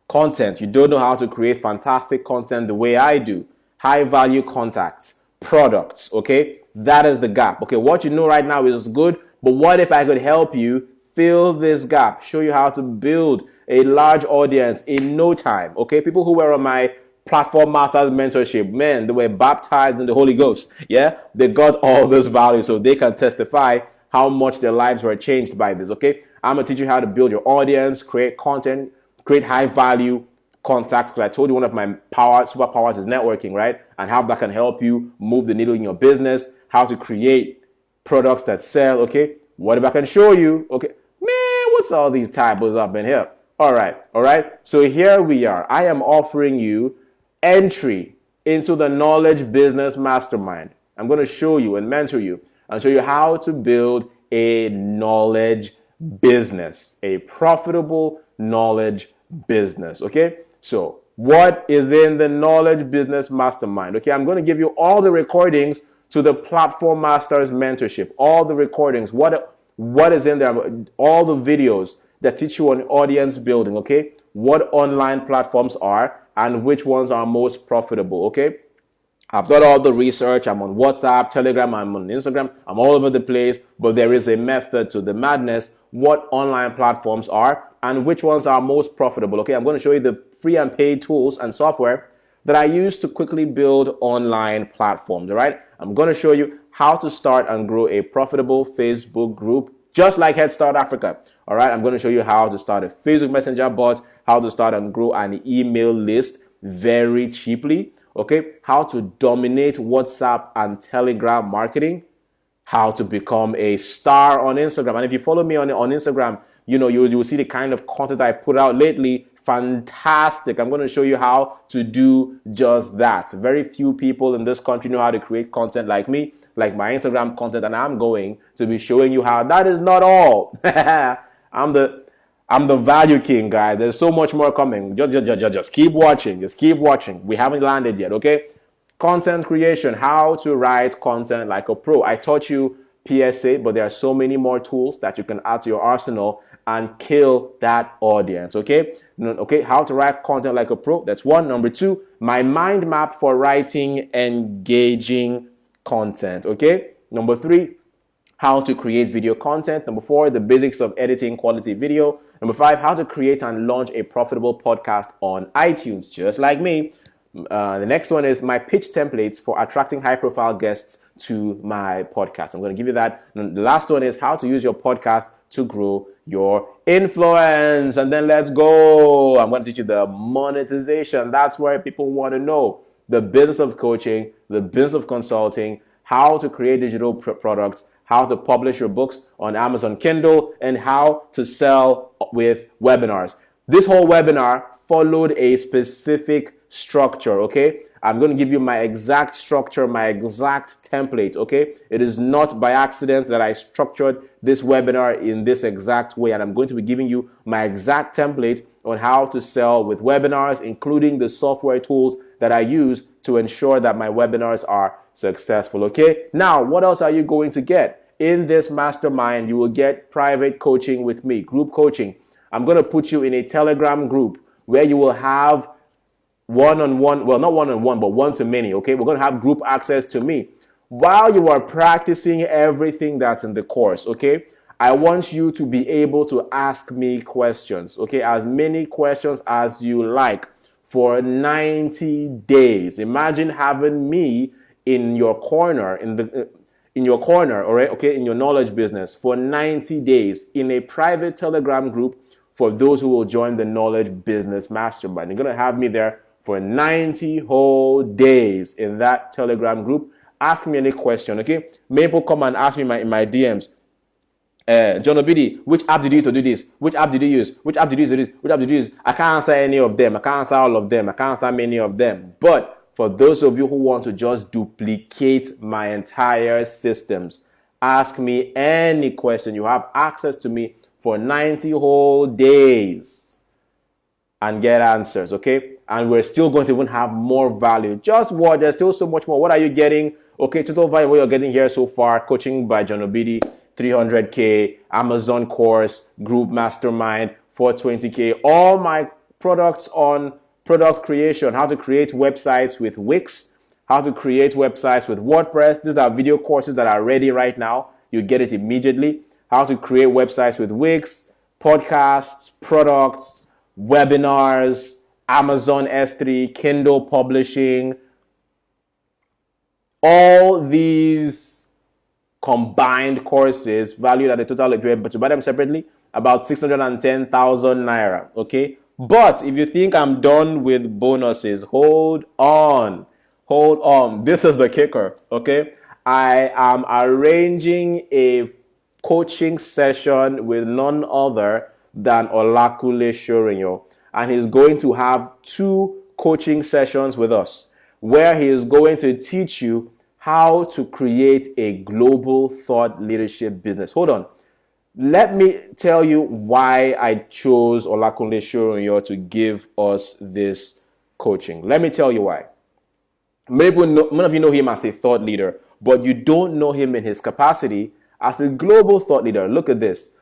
S1: Content. You don't know how to create fantastic content the way I do. High value contacts. Products. Okay? That is the gap. Okay, what you know right now is good, but what if I could help you fill this gap, show you how to build a large audience in no time, okay? People who were on my Platform Masters mentorship, man, they were baptized in the Holy Ghost, yeah? They got all this value so they can testify how much their lives were changed by this, okay? I'm going to teach you how to build your audience, create content, create high value contacts, because I told you one of my superpowers is networking, right? And how that can help you move the needle in your business, how to create products that sell, okay? What if I can show you, okay? Man, what's all these typos up in here? All right. So here we are. I am offering you entry into the Knowledge Business Mastermind. I'm going to show you and mentor you and show you how to build a knowledge business, a profitable knowledge business, okay? So what is in the Knowledge Business Mastermind? Okay, I'm going to give you all the recordings to the Platform Masters mentorship, all the recordings, what is in there, all the videos that teach you on audience building, okay? What online platforms are and which ones are most profitable, okay? I've done all the research. I'm on WhatsApp, Telegram, I'm on Instagram. I'm all over the place, but there is a method to the madness, what online platforms are and which ones are most profitable, okay? I'm going to show you the free and paid tools and software that I use to quickly build online platforms, all right? I'm going to show you how to start and grow a profitable Facebook group, just like Head Start Africa. All right, I'm going to show you how to start a Facebook Messenger bot, how to start and grow an email list very cheaply, okay, how to dominate WhatsApp and Telegram marketing, how to become a star on Instagram. And if you follow me on Instagram, you'll see the kind of content I put out lately. Fantastic. I'm going to show you how to do just that. Very few people in this country know how to create content like me, like my Instagram content, and I'm going to be showing you how. That is not all. I'm the value king, guy. There's so much more coming. Just keep watching. Just keep watching. We haven't landed yet, okay? Content creation, how to write content like a pro. I taught you PSA, but there are so many more tools that you can add to your arsenal and kill that audience, okay? Okay, how to write content like a pro. That's one. Number two, my mind map for writing engaging content, okay? Number three, how to create video content. Number four, the basics of editing quality video. Number five, how to create and launch a profitable podcast on iTunes, just like me. The next one is my pitch templates for attracting high-profile guests to my podcast. I'm going to give you that. And the last one is how to use your podcast to grow your influence. And then let's go. I'm going to teach you the monetization. That's where people want to know. The business of coaching, the business of consulting, how to create digital products, how to publish your books on Amazon Kindle, and how to sell with webinars. This whole webinar followed a specific structure, okay? I'm going to give you my exact structure, my exact template, okay? It is not by accident that I structured this webinar in this exact way, and I'm going to be giving you my exact template on how to sell with webinars, including the software tools that I use to ensure that my webinars are successful, okay? Now, what else are you going to get? In this mastermind, you will get private coaching with me, group coaching. I'm going to put you in a Telegram group where you will have one-on-one, well, not one-on-one, but one-to-many, okay? We're going to have group access to me while you are practicing everything that's in the course, okay? I want you to be able to ask me questions, okay? As many questions as you like for 90 days. Imagine having me in your corner, all right, okay, in your knowledge business for 90 days in a private Telegram group for those who will join the Knowledge Business Mastermind. You're going to have me there for 90 whole days in that Telegram group. Ask me any question, okay? People come and ask me in my DMs, John Obidi, which app did you use to do this? Which app did you use? Which app did you use to do this? Which app did you use? I can't answer any of them. I can't answer all of them. I can't answer many of them. But for those of you who want to just duplicate my entire systems, ask me any question. You have access to me for 90 whole days and get answers, okay? And we're still going to even have more value. Just what? There's still so much more. What are you getting? Okay, total value, what you're getting here so far, coaching by John Obidi, 300K, Amazon course, group mastermind, 420K, all my products on product creation, how to create websites with Wix, how to create websites with WordPress. These are video courses that are ready right now. You get it immediately. How to create websites with Wix, podcasts, products, webinars, Amazon S3, Kindle publishing. All these combined courses valued at a total, if you were to buy them separately, about 610,000 naira, okay? But if you think I'm done with bonuses, hold on. This is the kicker, okay? I am arranging a coaching session with none other than Olakule Shorinyo, and he's going to have 2 coaching sessions with us where he is going to teach you how to create a global thought leadership business. Hold on. Let me tell you why I chose Olakule Shorinyo to give us this coaching. Let me tell you why. Many of you know him as a thought leader, but you don't know him in his capacity as a global thought leader. Look at this.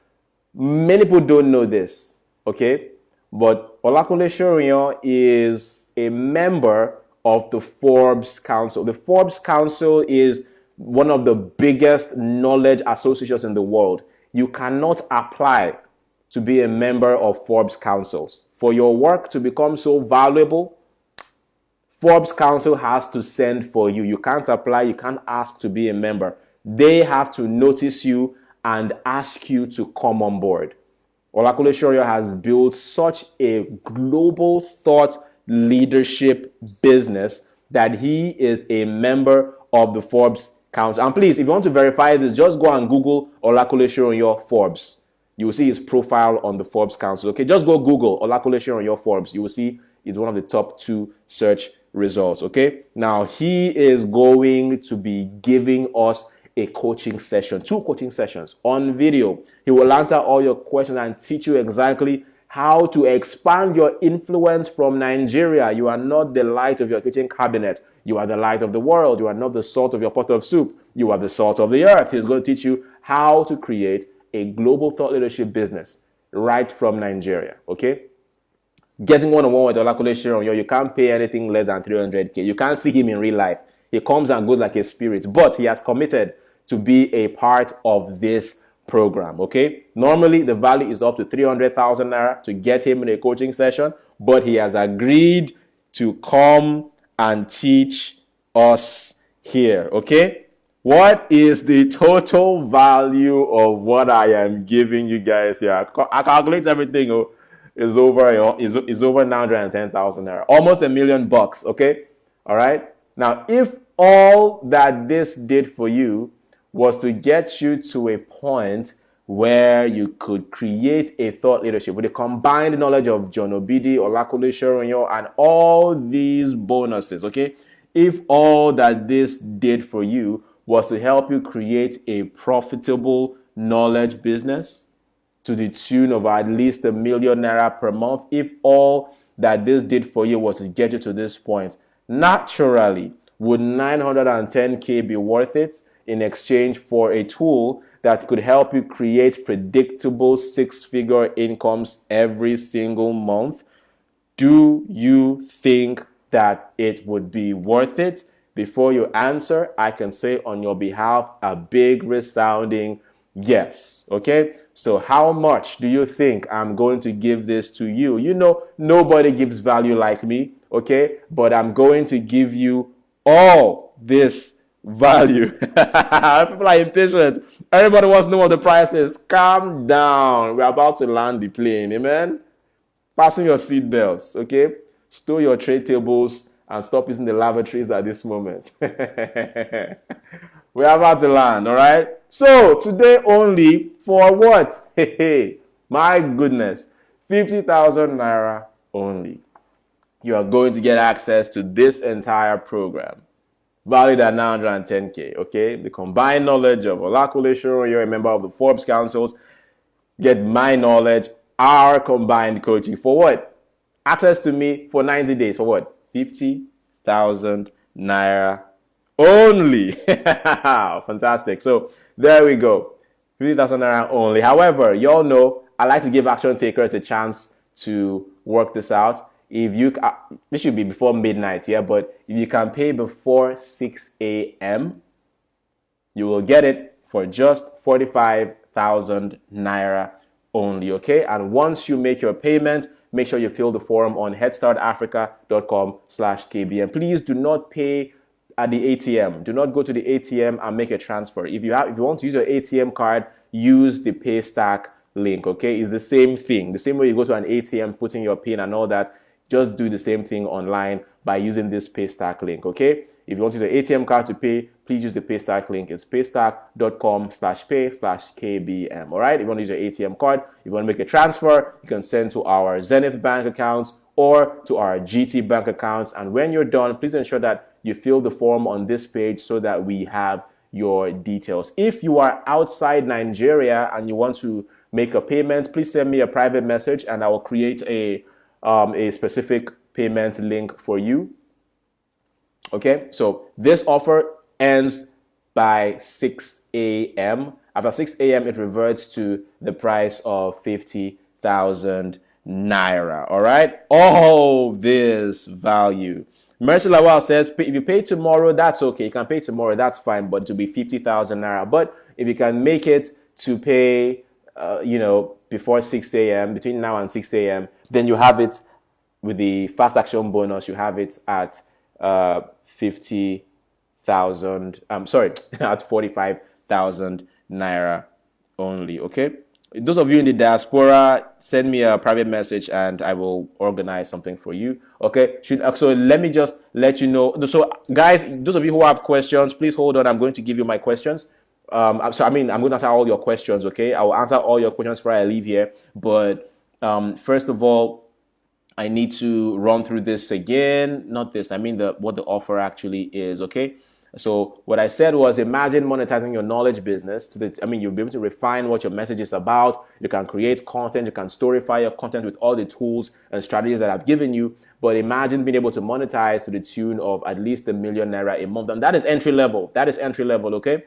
S1: Many people don't know this, okay? But Olakule Shorinyo is a member of the Forbes Council. The Forbes Council is one of the biggest knowledge associations in the world. You cannot apply to be a member of Forbes Councils. For your work to become so valuable, Forbes Council has to send for you. You can't apply, you can't ask to be a member. They have to notice you and ask you to come on board. Olakule Shorio has built such a global thought leadership business that he is a member of the Forbes Council. And please, if you want to verify this, just go and Google Olakule Shorio Forbes. You will see his profile on the Forbes Council. Okay, just go Google Olakule Shorio Forbes. You will see it's one of the top 2 search results. Okay, now he is going to be giving us a coaching session, 2 coaching sessions on video. He will answer all your questions and teach you exactly how to expand your influence from Nigeria. You are not the light of your kitchen cabinet. You are the light of the world. You are not the salt of your pot of soup. You are the salt of the earth. He's going to teach you how to create a global thought leadership business right from Nigeria. Okay? Getting one-on-one with Olakule Shorio, you can't pay anything less than 300K. You can't see him in real life. He comes and goes like a spirit, but he has committed to be a part of this program. Okay, normally the value is up to 300,000 naira to get him in a coaching session, but he has agreed to come and teach us here. Okay, what is the total value of what I am giving you guys here? I calculate everything. Is over 910,000 naira, almost $1 million. Okay, all right. Now, if all that this did for you was to get you to a point where you could create a thought leadership with the combined knowledge of John Obidi, Olakule Shorio, and all these bonuses, okay? If all that this did for you was to help you create a profitable knowledge business to the tune of at least ₦1 million per month, if all that this did for you was to get you to this point, naturally, would 910K be worth it in exchange for a tool that could help you create predictable 6-figure incomes every single month? Do you think that it would be worth it? Before you answer, I can say on your behalf a big resounding yes. Okay, so how much do you think I'm going to give this to you? You know, nobody gives value like me, okay? But I'm going to give you all this value. People are impatient. Everybody wants to know what the price is. Calm down. We're about to land the plane. Amen. Fasten your seatbelts, okay? Stow your tray tables and stop using the lavatories at this moment. We're about to land, all right? So, today only for what? Hey, my goodness. 50,000 naira only. You are going to get access to this entire program, valued at 910K, okay? The combined knowledge of Olakule Shorio, you're a member of the Forbes Councils. Get my knowledge, our combined coaching. For what? Access to me for 90 days. For what? 50,000 naira only. Fantastic. So there we go. 50,000 naira only. However, you all know I like to give action takers a chance to work this out. If you, this should be before midnight, yeah, but if you can pay before 6 a.m., you will get it for just 45,000 naira only, okay? And once you make your payment, make sure you fill the form on headstartafrica.com/KBM. Please do not pay at the ATM. Do not go to the ATM and make a transfer. If you want to use your ATM card, use the Paystack link, okay? It's the same thing. The same way you go to an ATM, put in your PIN and all that, just do the same thing online by using this Paystack link, okay? If you want to use your ATM card to pay, please use the Paystack link. It's paystack.com/pay/KBM, all right? If you want to use your ATM card, if you want to make a transfer, you can send to our Zenith Bank accounts or to our GT Bank accounts. And when you're done, please ensure that you fill the form on this page so that we have your details. If you are outside Nigeria and you want to make a payment, please send me a private message and I will create a specific payment link for you. Okay, so this offer ends by 6 a.m. After 6 a.m., it reverts to the price of 50,000 naira. All right, all this value. Mercy Lawal says, if you pay tomorrow, that's okay. You can pay tomorrow, that's fine, but to be 50,000 naira. But if you can make it to pay, before 6 a.m., between now and 6 a.m., then you have it with the fast action bonus. You have it at 50,000. At 45,000 naira only. Okay. Those of you in the diaspora, send me a private message and I will organize something for you. Okay. So let me just let you know. So guys, those of you who have questions, please hold on. I'm going to give you my questions. I'm going to answer all your questions. Okay. I will answer all your questions before I leave here. But first of all, I need to run through this again. Not this. I mean what the offer actually is. Okay. So what I said was, imagine monetizing your knowledge business you'll be able to refine what your message is about. You can create content. You can storify your content with all the tools and strategies that I've given you. But imagine being able to monetize to the tune of at least ₦1 million a month. And that is entry level. Okay.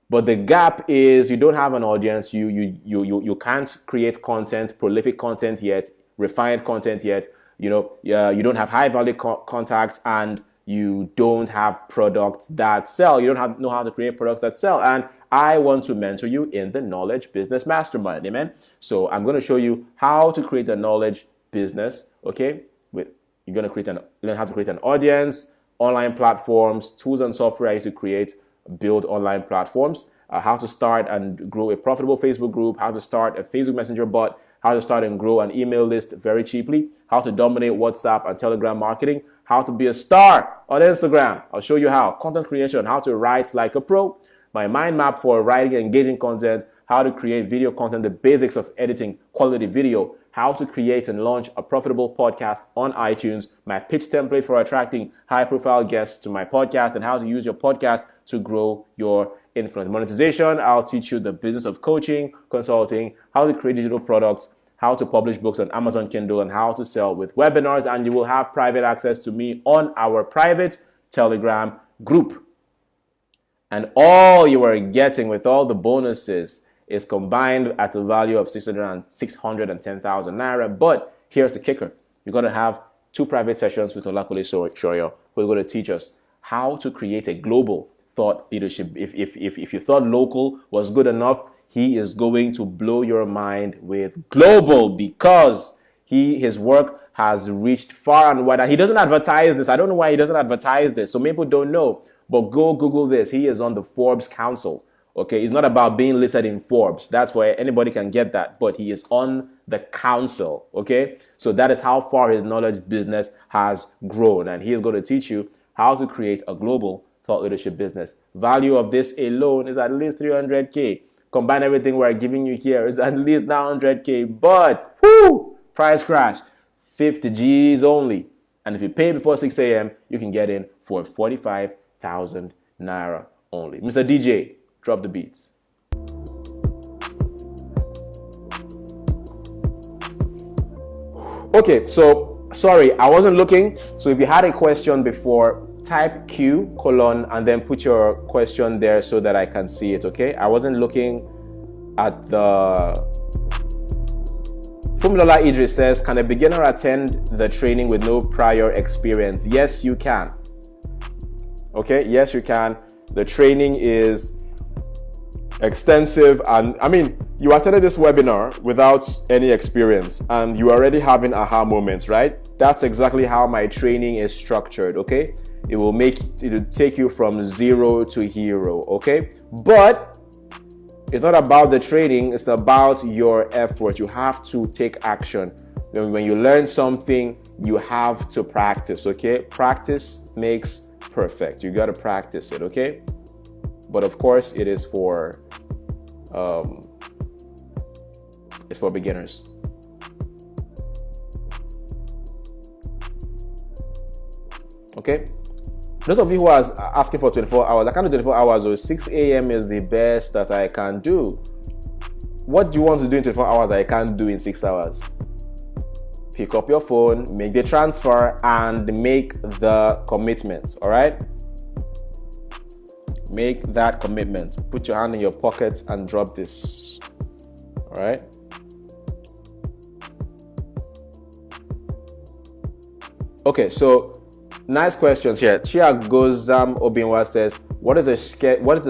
S1: But the gap is you don't have an audience. You can't create content, prolific content yet, refined content yet. You don't have high value contacts, and you don't have products that sell. You don't know how to create products that sell. And I want to mentor you in the Knowledge Business Mastermind. Amen. So I'm going to show you how to create a knowledge business. Okay. You're going to learn how to create an audience, online platforms, tools and software I used to create, build online platforms, how to start and grow a profitable Facebook group, how to start a Facebook Messenger bot, how to start and grow an email list very cheaply, how to dominate WhatsApp and Telegram marketing, how to be a star on Instagram. I'll show you how. Content creation, how to write like a pro, my mind map for writing and engaging content, how to create video content, the basics of editing quality video, how to create and launch a profitable podcast on iTunes, my pitch template for attracting high-profile guests to my podcast, and how to use your podcast to grow your influence. Monetization, I'll teach you the business of coaching, consulting, how to create digital products, how to publish books on Amazon Kindle, and how to sell with webinars. And you will have private access to me on our private Telegram group. And all you are getting with all the bonuses is combined at a value of 610,000 naira. But here's the kicker. You're going to have 2 private sessions with Olakule Shoyo, who are going to teach us how to create a global thought leadership. If you thought local was good enough, he is going to blow your mind with global, because his work has reached far and wide. And he doesn't advertise this. I don't know why he doesn't advertise this. So people don't know. But go Google this. He is on the Forbes Council. Okay, it's not about being listed in Forbes. That's where anybody can get that. But he is on the council. Okay, so that is how far his knowledge business has grown. And he is going to teach you how to create a global thought leadership business. Value of this alone is at least 300K. Combine everything we're giving you here is at least 900K. But price crash, 50 G's only. And if you pay before 6 a.m., you can get in for 45,000 naira only. Mr. DJ, drop the beats. Okay, so sorry, I wasn't looking. So if you had a question before, type Q : and then put your question there so that I can see it. Okay, I wasn't looking at the Fumlola Idris says, can a beginner attend the training with no prior experience? Yes, you can. Okay, yes, you can. The training is extensive, and I mean, you attended this webinar without any experience and you already having aha moments, right? That's exactly how my training is structured. Okay, it will take you from 0 to hero. Okay, but it's not about the training, it's about your effort. You have to take action. When you learn something, you have to practice. Okay, practice makes perfect. You got to practice it. Okay, but of course it is for beginners. Okay, those of you who are asking for 24 hours, I can't do 24 hours, or 6 a.m. is the best that I can do. What do you want to do in 24 hours that I can't do in 6 hours? Pick up your phone, make the transfer, and make the commitment. All right, make that commitment. Put your hand in your pocket and drop this. All right. Okay, so nice questions here. Chia Gozam Obinwa says, what is the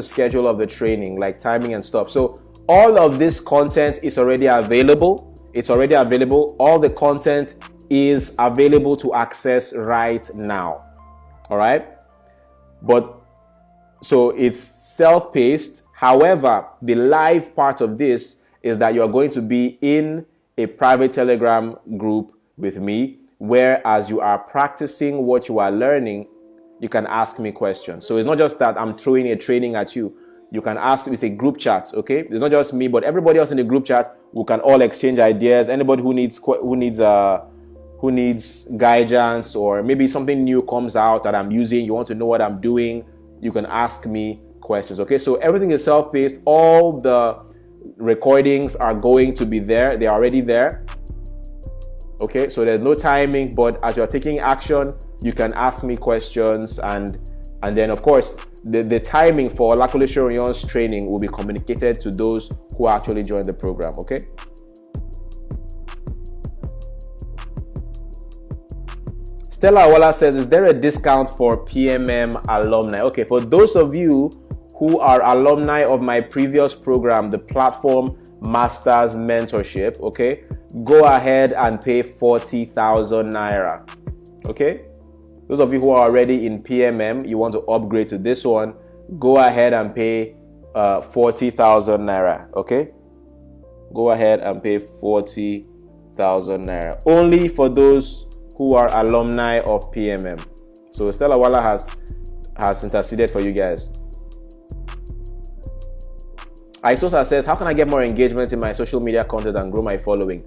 S1: schedule of the training, like timing and stuff? So all of this content is already available. It's already available. All the content is available to access right now. All right. But so it's self-paced. However, the live part of this is that you are going to be in a private Telegram group with me, where as you are practicing what you are learning, you can ask me questions. So it's not just that I'm throwing a training at you. You can ask, it's a group chat, okay? It's not just me, but everybody else in the group chat. We can all exchange ideas. Anybody who needs guidance, or maybe something new comes out that I'm using, you want to know what I'm doing, you can ask me questions, okay? So everything is self-paced. All the recordings are going to be there. They're already there, okay? So there's no timing, but as you're taking action, you can ask me questions, and then of course the timing for Olakole Soronyo's training will be communicated to those who actually join the program, okay? Stella Awala says, is there a discount for PMM alumni? Okay, for those of you who are alumni of my previous program, the Platform Masters Mentorship, okay, go ahead and pay 40,000 Naira, okay? Those of you who are already in PMM, you want to upgrade to this one, go ahead and pay 40,000 Naira, okay? Go ahead and pay 40,000 Naira. Only for those who are alumni of PMM. So Stella Wala has interceded for you guys. Isosa says, how can I get more engagement in my social media content and grow my following?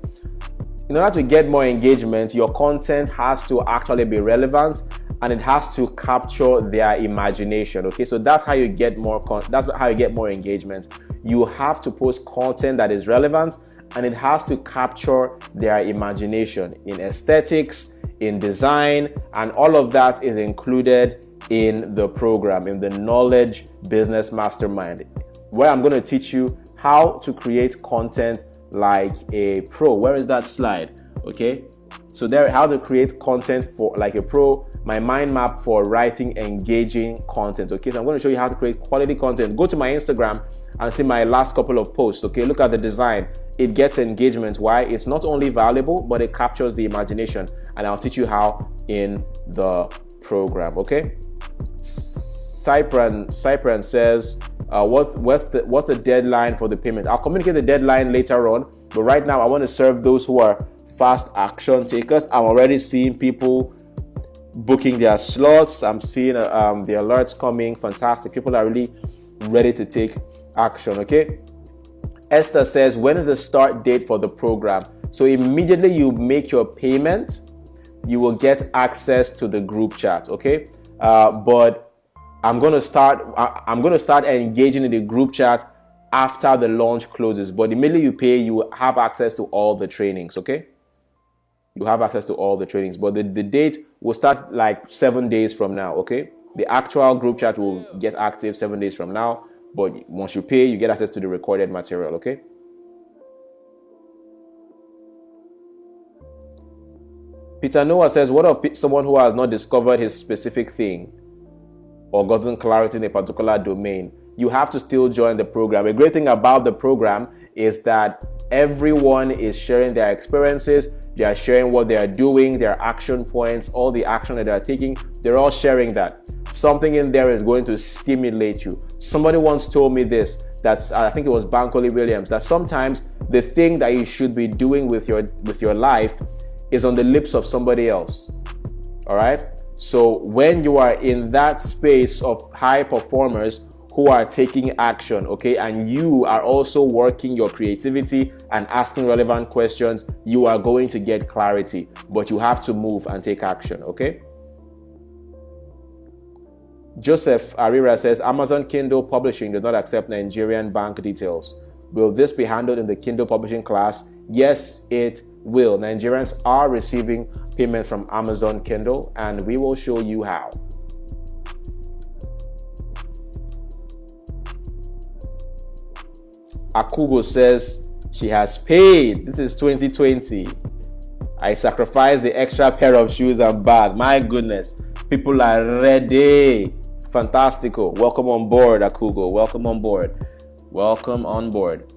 S1: In order to get more engagement, your content has to actually be relevant, and it has to capture their imagination. Okay, so that's how you get more. That's how you get more engagement. You have to post content that is relevant, and it has to capture their imagination in aesthetics, in design, and all of that is included in the program, in the Knowledge Business Mastermind, where I'm going to teach you how to create content like a pro. Where is that slide? Okay, so there, how to create content for like a pro, my mind map for writing engaging content. Okay, so I'm going to show you how to create quality content. Go to my Instagram and see my last couple of posts. Okay, look at the design. It gets engagement. Why? It's not only valuable, but it captures the imagination, and I'll teach you how in the program. Okay, Cypran says, what's the deadline for the payment? I'll communicate the deadline later on, but right now I want to serve those who are fast action takers. I'm already seeing people booking their slots. I'm seeing the alerts coming. Fantastic. People are really ready to take action. Okay, Esther says, when is the start date for the program? So immediately you make your payment, you will get access to the group chat. Okay, but I'm going to start engaging in the group chat after the launch closes. But immediately you pay, you have access to all the trainings, okay? You have access to all the trainings. But the date will start like 7 days from now, okay? The actual group chat will get active 7 days from now. But once you pay, you get access to the recorded material, okay? Peter Noah says, what of someone who has not discovered his specific thing or gotten clarity in a particular domain? You have to still join the program. A great thing about the program is that everyone is sharing their experiences. They are sharing what they are doing, their action points, all the action that they are taking. They're all sharing that. Something in there is going to stimulate you. Somebody once told me this, I think it was Bankole Williams, that sometimes the thing that you should be doing with your life is on the lips of somebody else. All right? So when you are in that space of high performers who are taking action, okay, and you are also working your creativity and asking relevant questions, you are going to get clarity, but you have to move and take action, okay? Joseph Arira says, Amazon Kindle Publishing does not accept Nigerian bank details. Will this be handled in the Kindle Publishing class? Yes, it will. Nigerians are receiving payment from Amazon Kindle, and we will show you how. Akugo says she has paid. This is 2020. I sacrificed the extra pair of shoes and bag. My goodness, people are ready. Fantastico. Welcome on board, Akugo. Welcome on board. Welcome on board.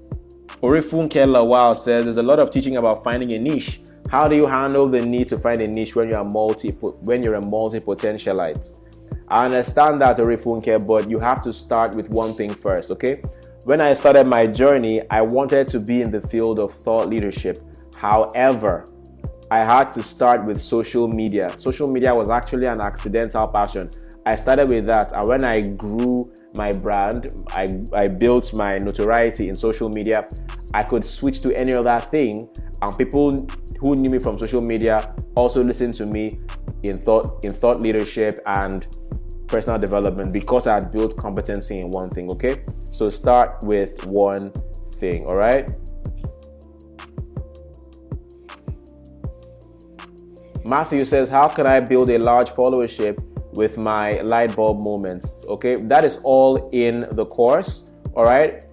S1: Orifunke Lawal says there's a lot of teaching about finding a niche. How do you handle the need to find a niche when you're a multi-potentialite? I understand that, Orifunke, but you have to start with one thing first, okay? When I started my journey, I wanted to be in the field of thought leadership. However, I had to start with social media. Social media was actually an accidental passion. I started with that, and when I grew my brand, I built my notoriety in social media, I could switch to any other thing, and people who knew me from social media also listened to me in thought leadership and personal development because I had built competency in one thing. Okay, so start with one thing. All right. Matthew says, how can I build a large followership with my light bulb moments? Okay, that is all in the course. All right.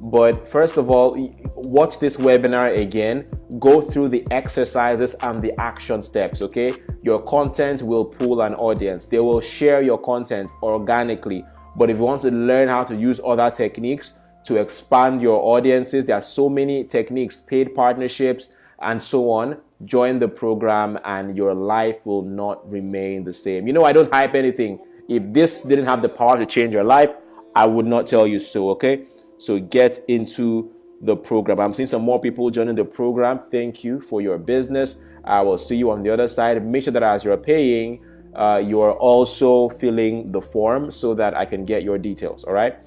S1: But first of all, watch this webinar again, go through the exercises and the action steps. Okay, your content will pull an audience. They will share your content organically. But if you want to learn how to use other techniques to expand your audiences, there are so many techniques, paid partnerships, and so on. Join the program and your life will not remain the same. You know, I don't hype anything. If this didn't have the power to change your life, I would not tell you so, okay? So get into the program. I'm seeing some more people joining the program. Thank you for your business. I will see you on the other side. Make sure that as you're paying, you're also filling the form so that I can get your details, all right?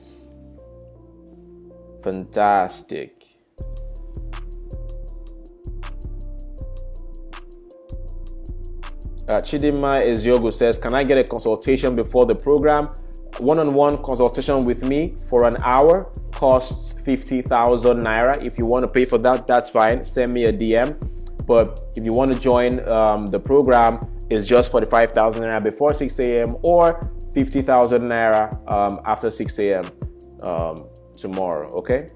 S1: Fantastic. Chidima Eziogo says, can I get a consultation before the program? One-on-one consultation with me for an hour costs 50,000 naira. If you want to pay for that, that's fine. Send me a DM. But if you want to join the program, it's just 45,000 naira before 6 a.m. or 50,000 naira after 6 a.m. Tomorrow, okay?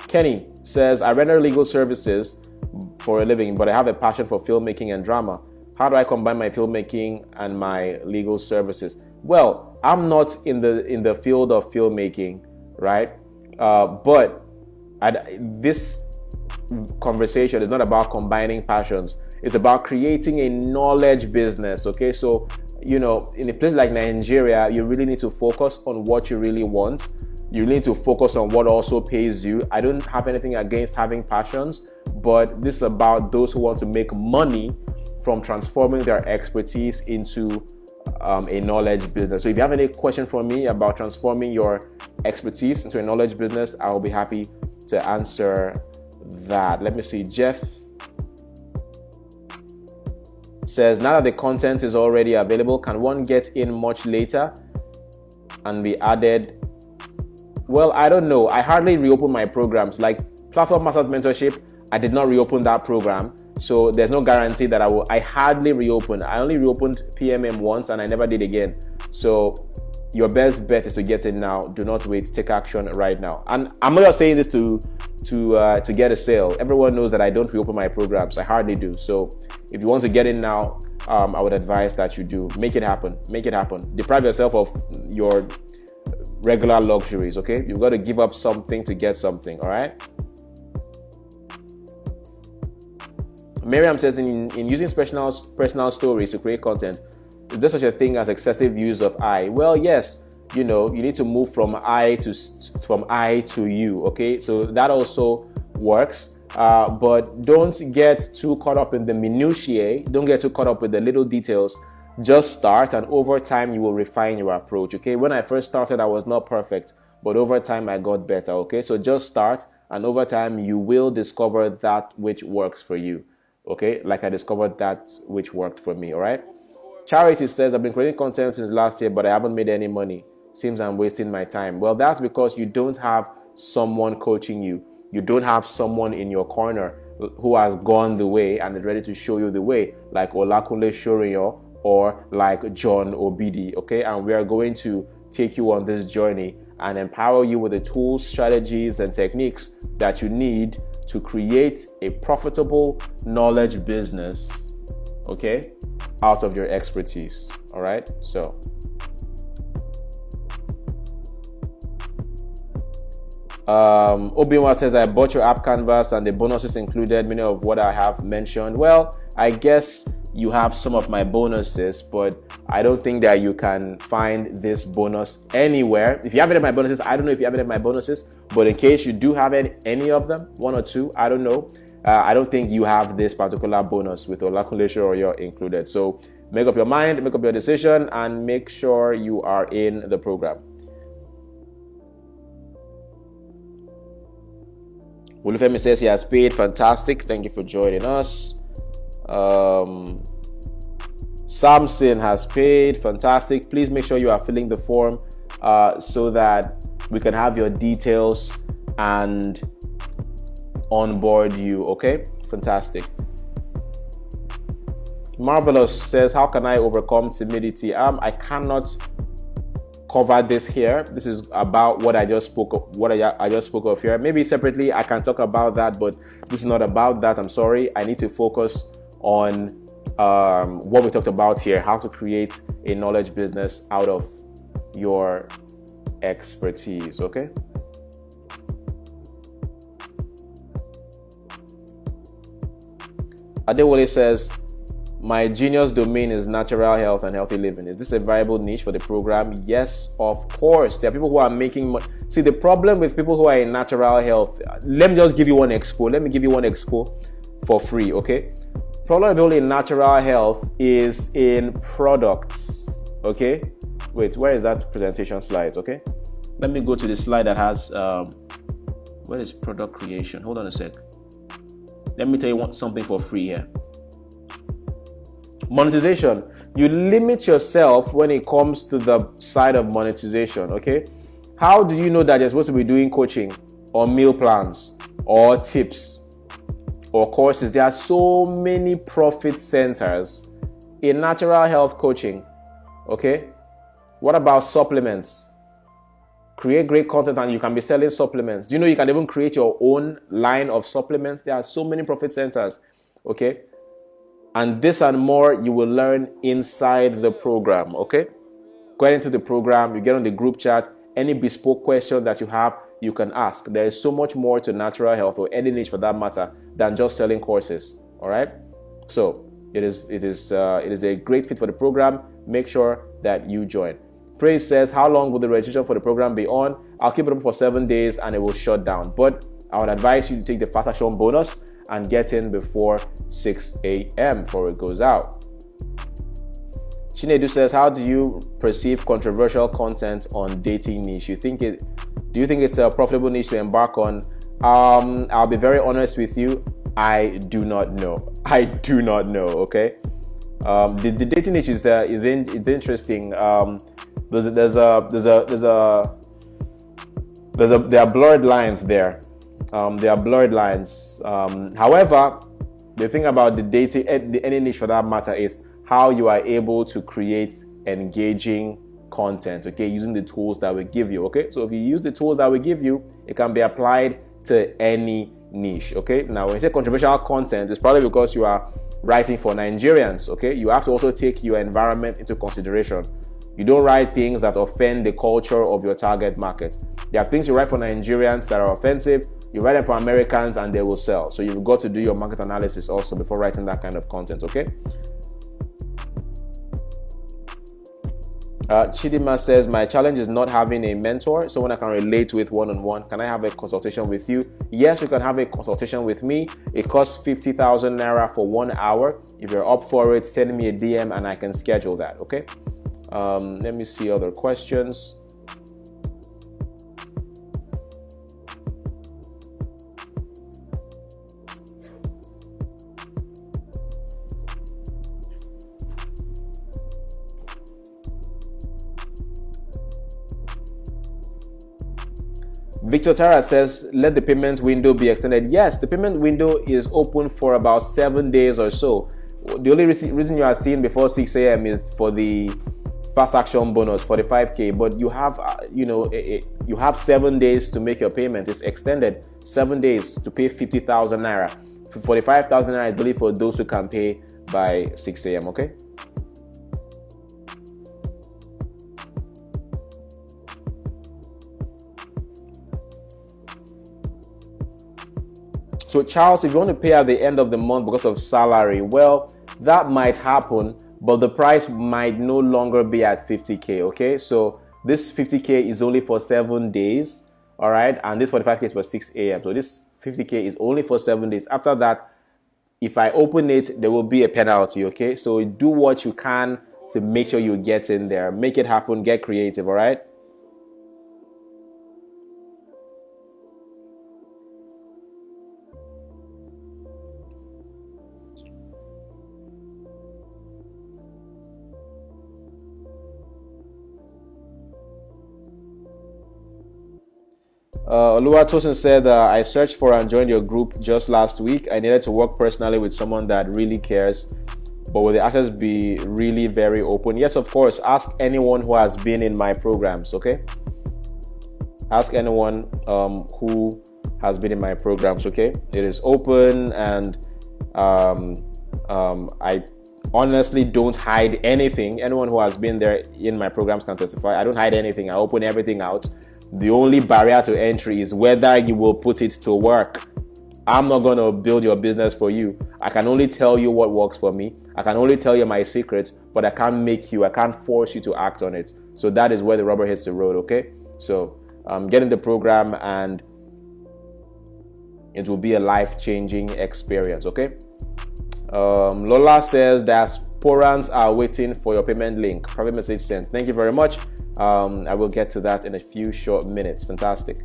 S1: Kenny says, I render legal services for a living, but I have a passion for filmmaking and drama. How do I combine my filmmaking and my legal services? Well, I'm not in the field of filmmaking, right? But this conversation is not about combining passions. It's about creating a knowledge business, okay? So, you know, in a place like Nigeria, you really need to focus on what you really want. You need to focus on what also pays you. I don't have anything against having passions, but this is about those who want to make money from transforming their expertise into a knowledge business. So if you have any question for me about transforming your expertise into a knowledge business, I will be happy to answer that. Let me see. Jeff says, now that the content is already available, can one get in much later and be added? Well, I don't know. I hardly reopen my programs. Like Platform Masters Mentorship, I did not reopen that program. So there's no guarantee that I hardly reopen. I only reopened PMM once and I never did again. So your best bet is to get in now. Do not wait. Take action right now. And I'm not just saying this to get a sale. Everyone knows that I don't reopen my programs. I hardly do. So if you want to get in now, I would advise that you do. Make it happen. Make it happen. Deprive yourself of your regular luxuries, okay? You've got to give up something to get something, all right? Miriam says, in using personal stories to create content, is there such a thing as excessive use of I? Well, yes. You know, you need to move from I to you, okay? So that also works, but don't get too caught up in the minutiae. Don't get too caught up with the little details. Just start, and over time you will refine your approach, okay? When I first started, I was not perfect, but over time I got better, okay? So just start, and over time you will discover that which works for you, okay? Like I discovered that which worked for me, all right? Charity says, I've been creating content since last year, but I haven't made any money. Seems I'm wasting my time. Well, that's because you don't have someone coaching you. You don't have someone in your corner who has gone the way and is ready to show you the way, like Olakunle Shoriyo or like John Obidi, okay? And we are going to take you on this journey and empower you with the tools, strategies, and techniques that you need to create a profitable knowledge business, okay, out of your expertise, all right? So Obiwa says, I bought your app canvas and the bonuses included many of what I have mentioned. Well, I guess you have some of my bonuses, but I don't think that you can find this bonus anywhere. If you have any of my bonuses, I don't know if you have any of my bonuses, but in case you do have any of them, one or two, I don't know. I don't think you have this particular bonus with Olakunle or you're included. So make up your mind, make up your decision, and make sure you are in the program. Olufemi says he has paid. Fantastic. Thank you for joining us. Samson has paid. Fantastic. Please make sure you are filling the form so that we can have your details and onboard you. Okay? Fantastic. Marvelous says, how can I overcome timidity? I cannot cover this here. This is about what I just spoke of here. Maybe separately I can talk about that, but this is not about that. I'm sorry. I need to focus on what we talked about here, how to create a knowledge business out of your expertise. Okay. Adewale says, my genius domain is natural health and healthy living. Is this a viable niche for the program? Yes, of course. There are people who are making money. See, the problem with people who are in natural health, let me just give you one expo. Let me give you one expo for free, okay? Problem with people in natural health is in products, okay? Wait, where is that presentation slides, okay? Let me go to the slide that has, where is product creation? Hold on a sec. Let me tell you something for free here. Monetization. You limit yourself when it comes to the side of monetization, okay? How do you know that you're supposed to be doing coaching or meal plans or tips or courses? There are so many profit centers in natural health coaching, okay? What about supplements? Create great content and you can be selling supplements. Do you know you can even create your own line of supplements? There are so many profit centers, okay? And this and more you will learn inside the program, okay? Go into the program, you get on the group chat, any bespoke question that you have, you can ask. There is so much more to natural health or any niche for that matter than just selling courses, all right? So it is a great fit for the program. Make sure that you join. Praise says, how long will the registration for the program be on? I'll keep it up for 7 days and it will shut down. But I would advise you to take the Fast Action bonus and get in before 6 a.m. before it goes out. Chinedu says, how do you perceive controversial content on dating niche? Do you think it's a profitable niche to embark on? I'll be very honest with you. I do not know. Okay. The dating niche is interesting. There are blurred lines there. There are blurred lines. However, the thing about the dating, any niche for that matter, is how you are able to create engaging content, okay, using the tools that we give you, okay? So if you use the tools that we give you, it can be applied to any niche, okay? Now, when you say controversial content, it's probably because you are writing for Nigerians, okay? You have to also take your environment into consideration. You don't write things that offend the culture of your target market. There are things you write for Nigerians that are offensive. You write them for Americans and they will sell. So you've got to do your market analysis also before writing that kind of content, okay? Chidima says, my challenge is not having a mentor, someone I can relate with one-on-one. Can I have a consultation with you? Yes, you can have a consultation with me. It costs 50,000 Naira for 1 hour. If you're up for it, send me a DM and I can schedule that, okay? Let me see other questions. Victor Tara says, let the payment window be extended. Yes, the payment window is open for about 7 days or so. The only reason you are seeing before 6 a.m. is for the Fast Action bonus, 45K, but you have, you have 7 days to make your payment. It's extended 7 days to pay 50,000 Naira. 45,000 Naira, I believe, for those who can pay by 6 a.m., okay? So Charles, if you want to pay at the end of the month because of salary, well, that might happen, but the price might no longer be at 50K, okay? So this 50K is only for 7 days, all right? And this 45K is for 6 a.m. So this 50K is only for 7 days. After that, if I open it, there will be a penalty, okay? So do what you can to make sure you get in there. Make it happen, get creative, all right? Oluwatosin said, I searched for and joined your group just last week. I needed to work personally with someone that really cares, but will the access be really very open? Yes, of course. Ask anyone who has been in my programs, okay? Ask anyone who has been in my programs, okay? It is open, and I honestly don't hide anything. Anyone who has been there in my programs can testify. I don't hide anything. I open everything out. The only barrier to entry is whether you will put it to work. I'm not going to build your business for you. I can only tell you what works for me. I can only tell you my secrets, but I can't force you to act on it. So that is where the rubber hits the road, okay? So get in the program and it will be a life-changing experience, okay? Lola says diasporans are waiting for your payment link. Private message sent. Thank you very much. I will get to that in a few short minutes. Fantastic.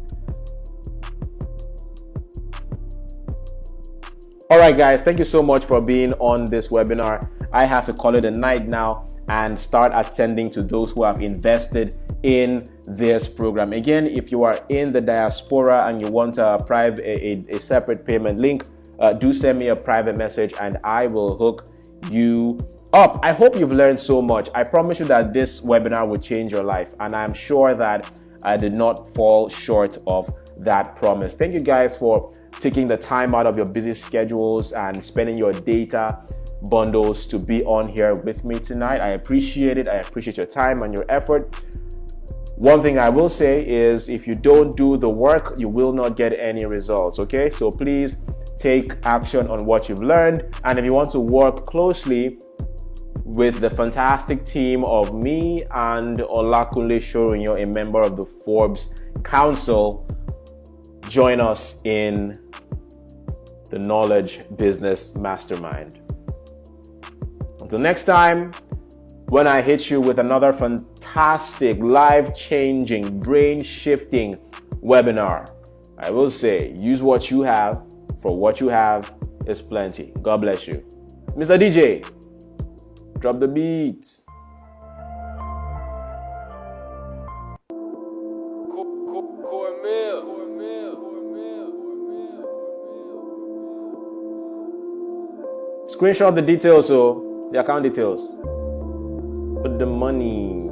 S1: All right, guys, thank you so much for being on this webinar. I have to call it a night now and start attending to those who have invested in this program. Again, if you are in the diaspora and you want a separate payment link, do send me a private message and I will hook you up. I hope you've learned so much. I promise you that this webinar will change your life, and I'm sure that I did not fall short of that promise. Thank you guys for taking the time out of your busy schedules and spending your data bundles to be on here with me tonight. I appreciate it. I appreciate your time and your effort. One thing I will say is if you don't do the work, you will not get any results, okay? So please take action on what you've learned. And if you want to work closely with the fantastic team of me and Olakunle Shorinyo, a member of the Forbes Council, join us in the Knowledge Business Mastermind. Until next time, when I hit you with another fantastic, life-changing, brain-shifting webinar, I will say, use what you have, for what you have is plenty. God bless you. Mr. DJ, drop the beats. Screenshot the details, so the account details. Put the money.